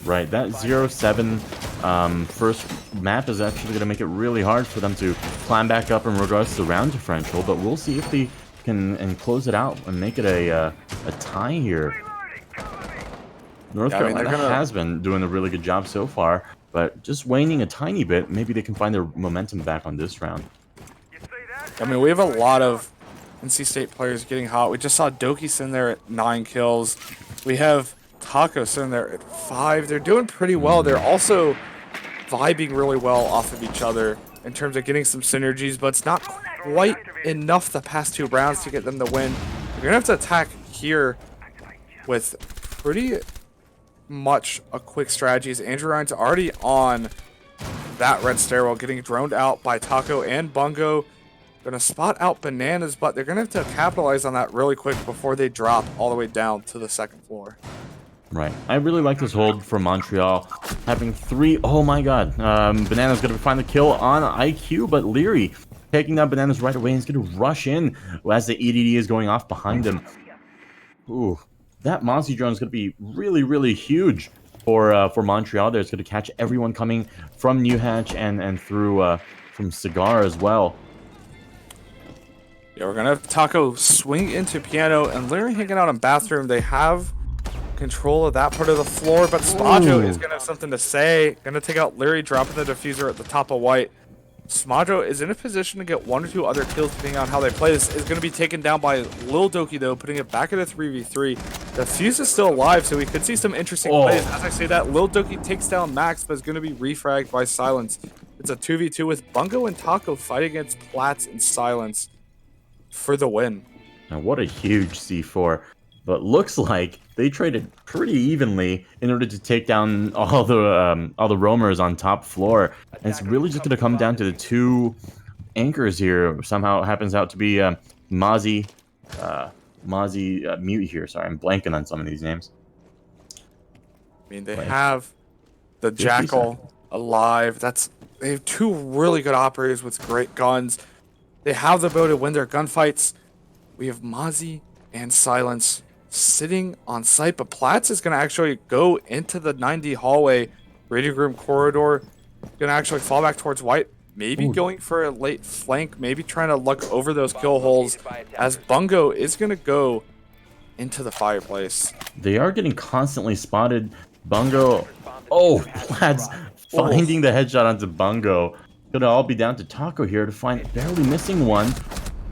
C: Right, that 0-7 first map is actually going to make it really hard for them to climb back up in regards to round differential, but we'll see if they can close it out and make it a tie here. North Carolina has been doing a really good job so far, but just waning a tiny bit, maybe they can find their momentum back on this round.
B: I mean, we have a lot of NC State players getting hot. We just saw Doki in there at 9 kills. We have Taco sitting there at 5. They're doing pretty well. They're also vibing really well off of each other in terms of getting some synergies, but it's not quite enough the past 2 rounds to get them to win. They're going to have to attack here with pretty much a quick strategy. As Andrew Ryan's already on that red stairwell, getting droned out by Taco and Bungo. Gonna spot out Bananas, but they're gonna have to capitalize on that really quick before they drop all the way down to the 2nd floor.
C: Right. I really like this hold for Montreal. Having 3... Oh my god. Bananas going to find the kill on IQ, but Leary taking down Bananas right away and he's going to rush in as the EDD is going off behind him. Ooh. That Mozzie drone is going to be really, really huge for Montreal there. It's going to catch everyone coming from New Hatch and through from Cigar as well.
B: Yeah, we're going to have Taco swing into Piano and Leary hanging out in Bathroom. They have control of that part of the floor, but Smajo is going to have something to say. Going to take out Leary, dropping the diffuser at the top of White. Smajo is in a position to get 1 or 2 other kills depending on how they play this. Is going to be taken down by Lil Doki though, putting it back at a 3v3. The Fuse is still alive, so we could see some interesting plays. As I say that, Lil Doki takes down Max, but is going to be refragged by Silence. It's a 2v2 with Bungo and Taco fighting against Platts and Silence for the win.
C: Now what a huge C4. But looks like they traded pretty evenly in order to take down all the roamers on top floor. And it's really just going to come down to the 2 anchors here. Somehow it happens out to be Mozzie Mute here. Sorry, I'm blanking on some of these names.
B: I mean, they have the Jackal alive. They have 2 really good operators with great guns. They have the ability to win their gunfights. We have Mozzie and Silence sitting on site, but Platts is going to actually go into the 90 hallway, reading room corridor, going to actually fall back towards White, maybe going for a late flank, maybe trying to look over those kill holes, as Bungo is going to go into the fireplace.
C: They are getting constantly spotted. Bungo, Platts finding the headshot onto Bungo. Gonna all be down to Taco here to find barely missing one.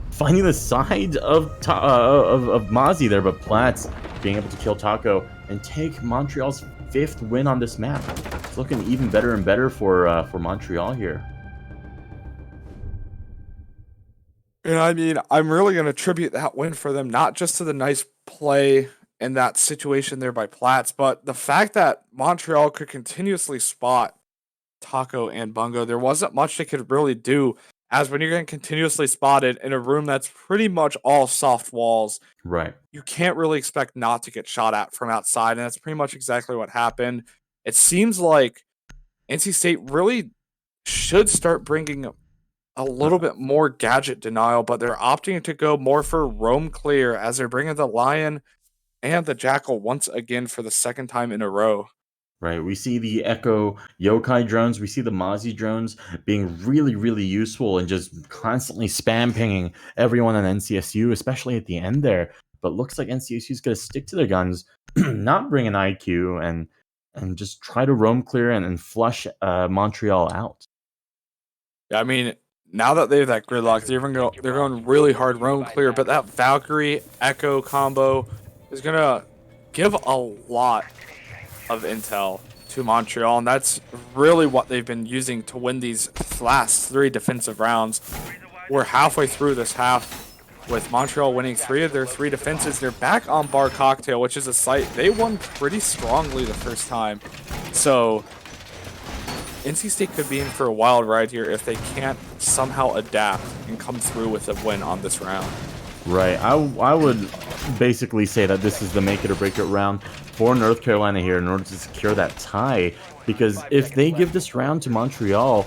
C: Finding the side of Mozzie there, but Platts being able to kill Taco and take Montreal's 5th win on this map. It's looking even better and better for Montreal here.
B: And I mean, I'm really going to attribute that win for them, not just to the nice play in that situation there by Platts, but the fact that Montreal could continuously spot Taco and Bungo. There wasn't much they could really do, as when you're getting continuously spotted in a room that's pretty much all soft walls,
C: right?
B: You can't really expect not to get shot at from outside, and that's pretty much exactly what happened. It seems like NC State really should start bringing a little bit more gadget denial, but they're opting to go more for roam clear as they're bringing the Lion and the Jackal once again for the 2nd time in a row.
C: Right, we see the Echo Yokai drones, we see the Mozzie drones being really, really useful and just constantly spam pinging everyone on NCSU, especially at the end there. But looks like NCSU is going to stick to their guns, not bring an IQ, and just try to roam clear and flush Montreal out.
B: Yeah, I mean, now that they have that gridlock, they're going really hard roam clear, but that Valkyrie Echo combo is going to give a lot of intel to Montreal, and that's really what they've been using to win these last 3 defensive rounds. We're halfway through this half with Montreal winning 3 of their 3 defenses. They're back on Bar Cocktail, which is a site they won pretty strongly the first time. So NC State could be in for a wild ride here if they can't somehow adapt and come through with a win on this round.
C: Right, I would basically say that this is the make it or break it round for North Carolina here in order to secure that tie, because if they give this round to Montreal,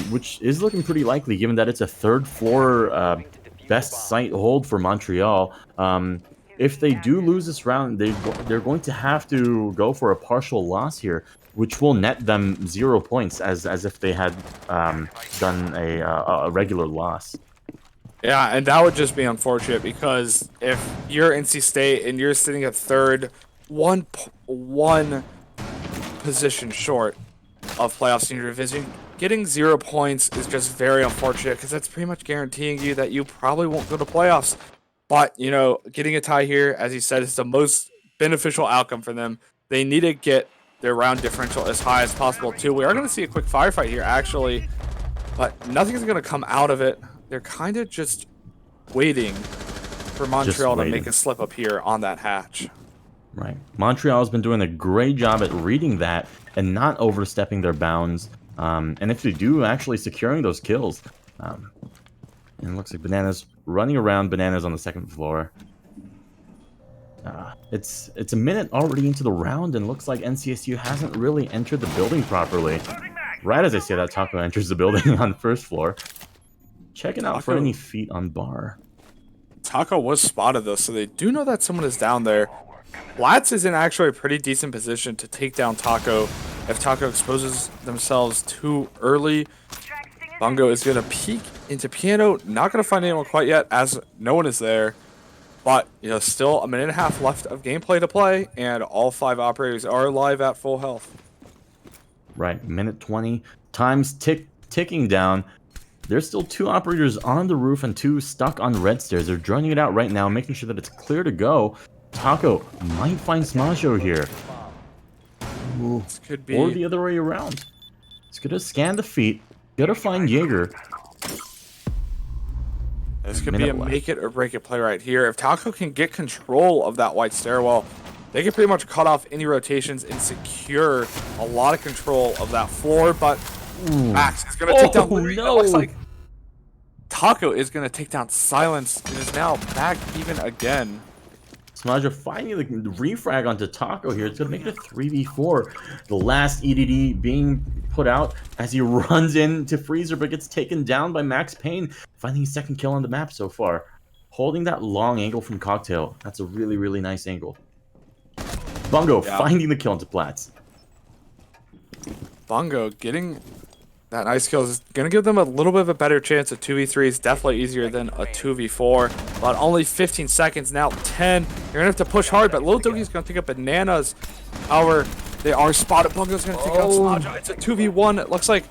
C: which is looking pretty likely given that it's a 3rd floor best site hold for Montreal, if they do lose this round, they're going to have to go for a partial loss here, which will net them 0 points as if they had done a regular loss.
B: Yeah, and that would just be unfortunate, because if you're NC State and you're sitting at 3rd, one position short of playoff senior division, getting 0 points is just very unfortunate, because that's pretty much guaranteeing you that you probably won't go to playoffs. But, you know, getting a tie here, as you said, is the most beneficial outcome for them. they need to get their round differential as high as possible too. We are going to see a quick firefight here actually, but nothing's going to come out of it. They're kind of just waiting for Montreal to make a slip up here on that hatch.
C: Right. Montreal has been doing a great job at reading that and not overstepping their bounds. And if they do, actually securing those kills. And it looks like Bananas running around. Bananas on the second floor. It's a minute already into the round, and looks like NCSU hasn't really entered the building properly. Right as I say that, Taco enters the building on first floor. Checking out for any feet on bar.
B: Taco was spotted though, so they do know that someone is down there. Flats is in actually a pretty decent position to take down Taco if Taco exposes themselves too early. Bungo is going to peek into Piano. Not going to find anyone quite yet, as no one is there. But, you know, still a minute and a half left of gameplay to play, and all 5 operators are alive at full health.
C: Right, minute 20. Time's ticking down. There's still 2 operators on the roof and 2 stuck on red stairs. They're joining it out right now, making sure that it's clear to go. Taco might find Smajo here. Ooh.
B: This could be...
C: Or the other way around. It's gonna scan the feet. Gotta find Jaeger.
B: This could be a make it or break it play right here. If Taco can get control of that white stairwell, they can pretty much cut off any rotations and secure a lot of control of that floor. But Max is going to take down Liberty.
C: No.
B: It looks like Taco is going to take down Silence. It is now back even again.
C: Smaja finding the refrag onto Taco here. It's going to make it a 3v4. The last EDD being put out as he runs into Freezer, but gets taken down by Max Payne, finding his second kill on the map so far. Holding that long angle from Cocktail. That's a really, really nice angle. Bungo finding the kill into Platts.
B: Bungo getting that nice kill is going to give them a little bit of a better chance. A 2v3 is definitely easier than a 2v4. But only 15 seconds, now 10. You're going to have to push hard, but Lil Doogie's going to pick up Bananas. However, they are spotted. Bungo's going to take out Smaja. It's a 2v1. It looks like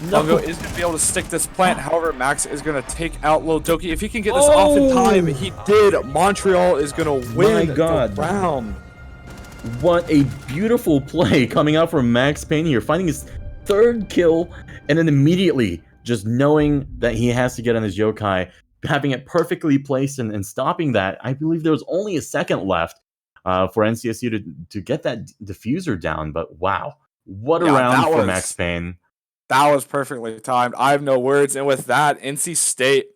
B: Bungo is going to be able to stick this plant. However, Max is going to take out Lil Dogie. If he can get this off in time, he did. Montreal is going to win the round.
C: What a beautiful play coming out from Max Payne here, finding his 3rd kill, and then immediately just knowing that he has to get on his yokai, having it perfectly placed and stopping that. I believe there was only a second left for NCSU to get that diffuser down, but wow, what a round for Max Payne.
B: That was perfectly timed. I have no words, and with that, NC State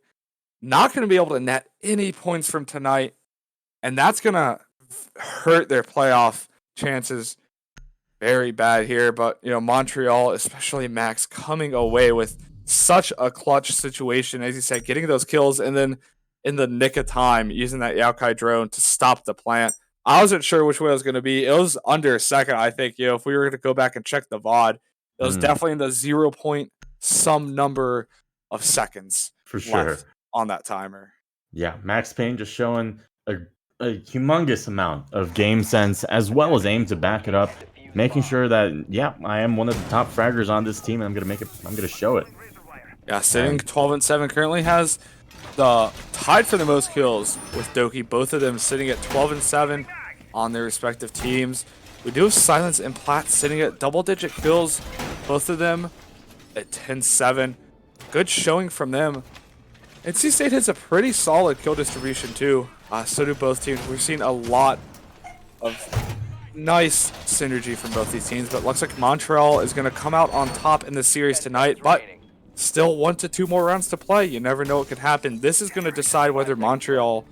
B: not going to be able to net any points from tonight, and that's going to hurt their playoff chances very bad here. But you know, Montreal, especially Max, coming away with such a clutch situation, as you said, getting those kills and then in the nick of time using that Yaokai drone to stop the plant. I wasn't sure which way it was going to be. It was under a second, I think. You know, if we were going to go back and check the VOD, it was definitely in the 0 point some number of seconds
C: for sure
B: on that timer.
C: Yeah, Max Payne just showing a humongous amount of game sense as well as aim to back it up, making sure that I am one of the top fraggers on this team, and I'm gonna show it.
B: Yeah, sitting 12-7 currently has the tied for the most kills with Doki. Both of them sitting at 12-7 on their respective teams. We do have Silence and Platt sitting at double-digit kills, both of them at 10-7. Good showing from them. NC State has a pretty solid kill distribution too. So do both teams. We've seen a lot of nice synergy from both these teams, but looks like Montreal is going to come out on top in the series tonight, but still 1 to 2 more rounds to play. You never know what could happen. This is going to decide whether Montreal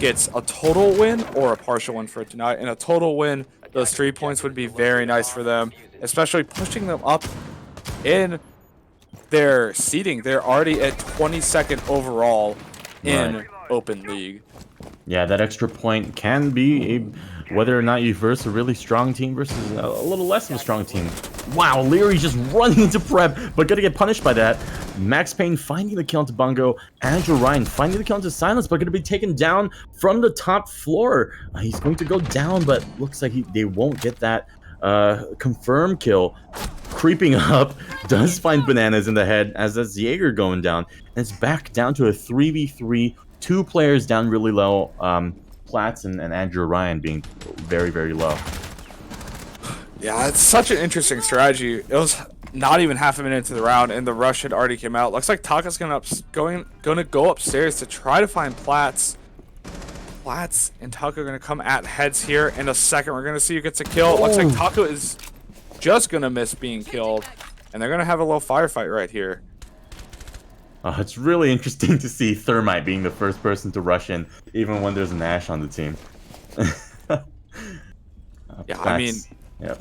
B: gets a total win or a partial win for tonight. And a total win, those 3 points would be very nice for them, especially pushing them up in their seeding. They're already at 22nd overall in Open League.
C: Yeah, that extra point can be whether or not you verse a really strong team versus a little less of a strong team. Wow, Leary's just running into prep, but gonna get punished by that. Max Payne finding the kill into Bungo. Andrew Ryan finding the kill into Silence, but gonna be taken down from the top floor. He's going to go down, but looks like they won't get that confirmed kill. Creeping up, does find Bananas in the head as that's Jaeger going down. And it's back down to a 3v3. 2 players down really low. Platts and Andrew Ryan being very, very low.
B: Yeah, it's such an interesting strategy. It was not even half a minute into the round, and the rush had already came out. Looks like Taka's gonna go upstairs to try to find Platts. Platts and Taka are gonna come at heads here in a second. We're gonna see who gets a kill. It looks like Taka is just gonna miss being killed, and they're gonna have a little firefight right here.
C: It's really interesting to see Thermite being the first person to rush in, even when there's an Ash on the team.
B: Yeah, I mean,
C: yep.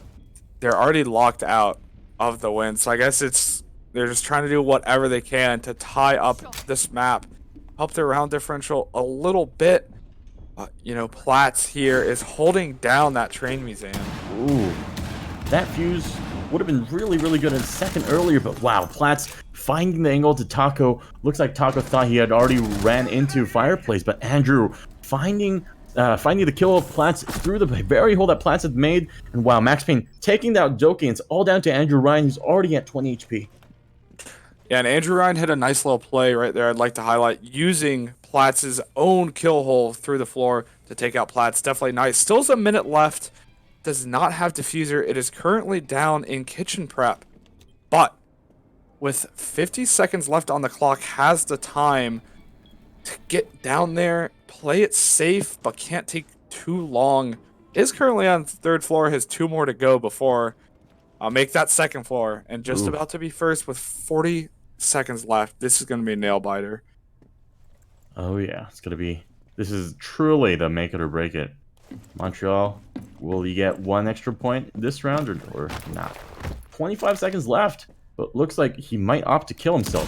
B: they're already locked out of the win, so I guess they're just trying to do whatever they can to tie up this map, help their round differential a little bit. You know, Platts here is holding down that train museum.
C: Ooh, that fuse would have been really, really good a second earlier, but wow, Platts finding the angle to Taco. Looks like Taco thought he had already ran into Fireplace, but Andrew finding the kill of Platts through the very hole that Platts had made. And wow, Max Payne taking down Doki, and it's all down to Andrew Ryan, who's already at 20 HP.
B: Yeah, and Andrew Ryan hit a nice little play right there. I'd like to highlight using Platts' own kill hole through the floor to take out Platts. Definitely nice. Still's a minute left. Does not have diffuser. It is currently down in kitchen prep, but with 50 seconds left on the clock, has the time to get down there, play it safe, but can't take too long. Is currently on third floor, has 2 more to go before I'll make that second floor, and just about to be first with 40 seconds left. This is going to be a nail biter.
C: Oh yeah, this is truly the make it or break it. Montreal, will you get 1 extra point this round or not? 25 seconds left, but looks like he might opt to kill himself.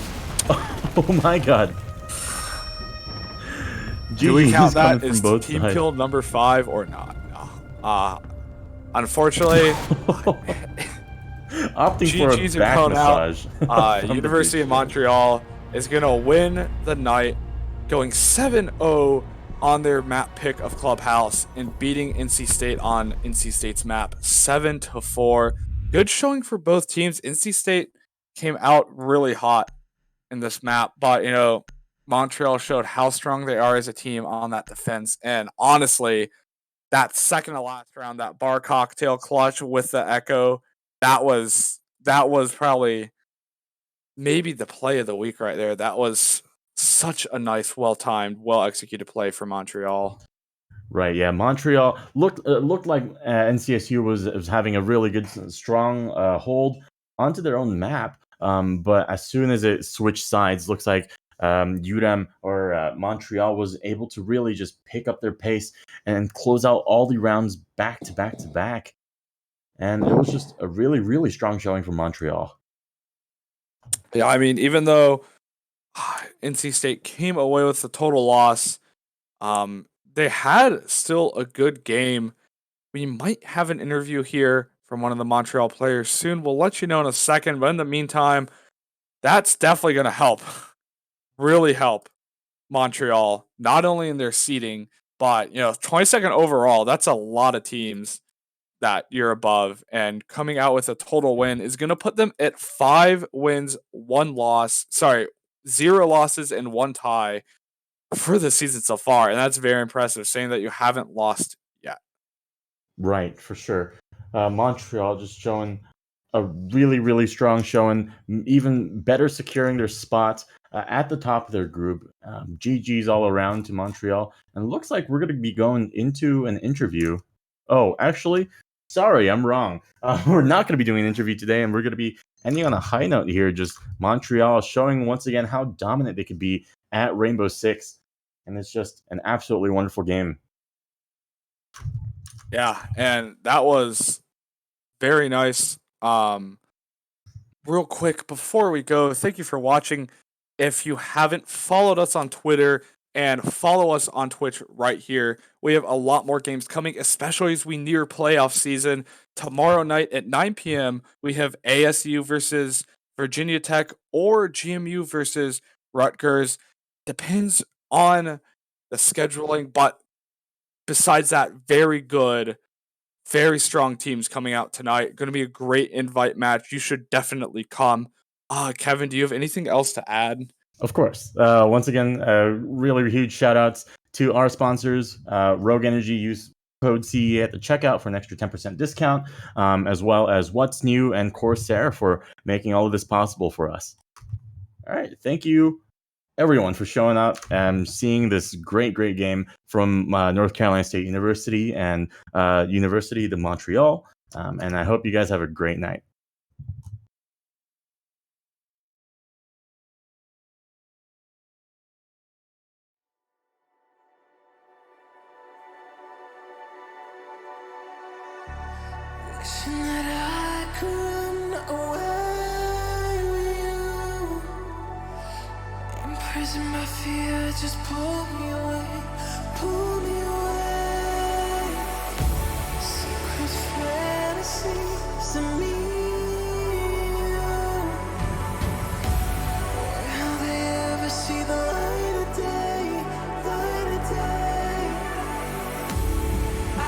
C: Oh my god.
B: Do we count that
C: as
B: team kill number 5 or not? No. Unfortunately,
C: opting for a back massage.
B: University of Montreal is going to win the night, going 7-0 on their map pick of Clubhouse and beating NC State on NC State's map 7-4. Good showing for both teams. NC State came out really hot in this map, but you know, Montreal showed how strong they are as a team on that defense. And honestly, that second to last round, that bar cocktail clutch with the Echo, that was probably maybe the play of the week right there. That was such a nice, well-timed, well-executed play for Montreal.
C: Right, yeah. Montreal looked like NCSU was having a really good, strong hold onto their own map. But as soon as it switched sides, looks like UDEM or Montreal was able to really just pick up their pace and close out all the rounds back to back to back. And it was just a really, really strong showing from Montreal.
B: Yeah, I mean, even though NC State came away with the total loss, they had still a good game. We might have an interview here from one of the Montreal players soon. We'll let you know in a second. But in the meantime, that's definitely going to help, really help Montreal, not only in their seeding, but, you know, 22nd overall. That's a lot of teams that you're above. And coming out with a total win is going to put them at 5 wins, 1 loss. Sorry, 0 losses and 1 tie for the season so far. And that's very impressive, saying that you haven't lost yet.
C: Right, for sure. Montreal just showing a really, really strong showing, even better securing their spot at the top of their group. GG's all around to Montreal. And it looks like we're going to be going into an interview. Oh, actually, sorry, I'm wrong. We're not going to be doing an interview today, and we're going to be ending on a high note here. Just Montreal showing once again how dominant they could be at Rainbow Six. And it's just an absolutely wonderful game.
B: Yeah, and that was very nice. Real quick before we go, thank you for watching. If you haven't followed us on Twitter and follow us on Twitch right here, we have a lot more games coming, especially as we near playoff season. Tomorrow night at 9 p.m., we have ASU versus Virginia Tech or GMU versus Rutgers. Depends on the scheduling, but besides that, very good, very strong teams coming out tonight. Going to be a great invite match. You should definitely come. Kevin, do you have anything else to add?
C: Of course. Once again, really huge shout outs to our sponsors, Rogue Energy. Use code CEA at the checkout for an extra 10% discount, as well as What's New and Corsair for making all of this possible for us. All right, thank you everyone for showing up and seeing this great game from North Carolina State University and University de Montreal. And I hope you guys have a great night.
A: Wishing that I could run away with you. Imprisoned by fear, just pull me away, pull me away. Secret fantasies of me. Will they ever see the light of day, light of day? I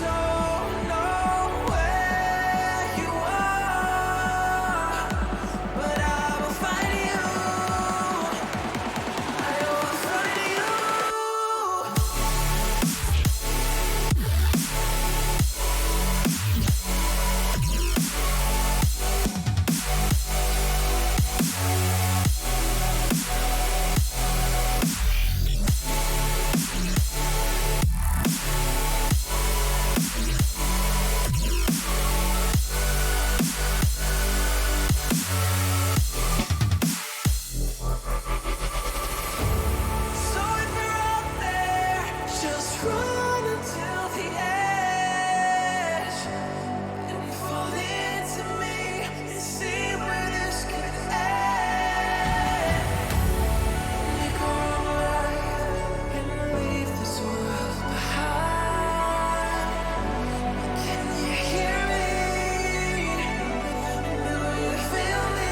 A: don't know where you are, but I will find you. I will find you. So if you're out there, just run until the edge and fall into me and see where this could end. Make a wrong right and leave this world behind. Can you hear me? Do you feel me?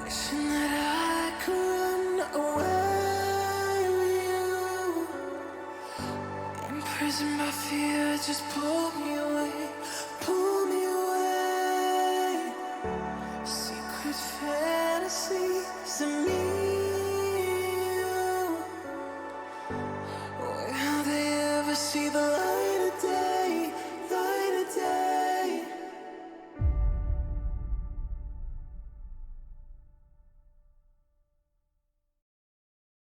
A: Wishing that I could run away with you. Imprisoned by fear, just pull me away.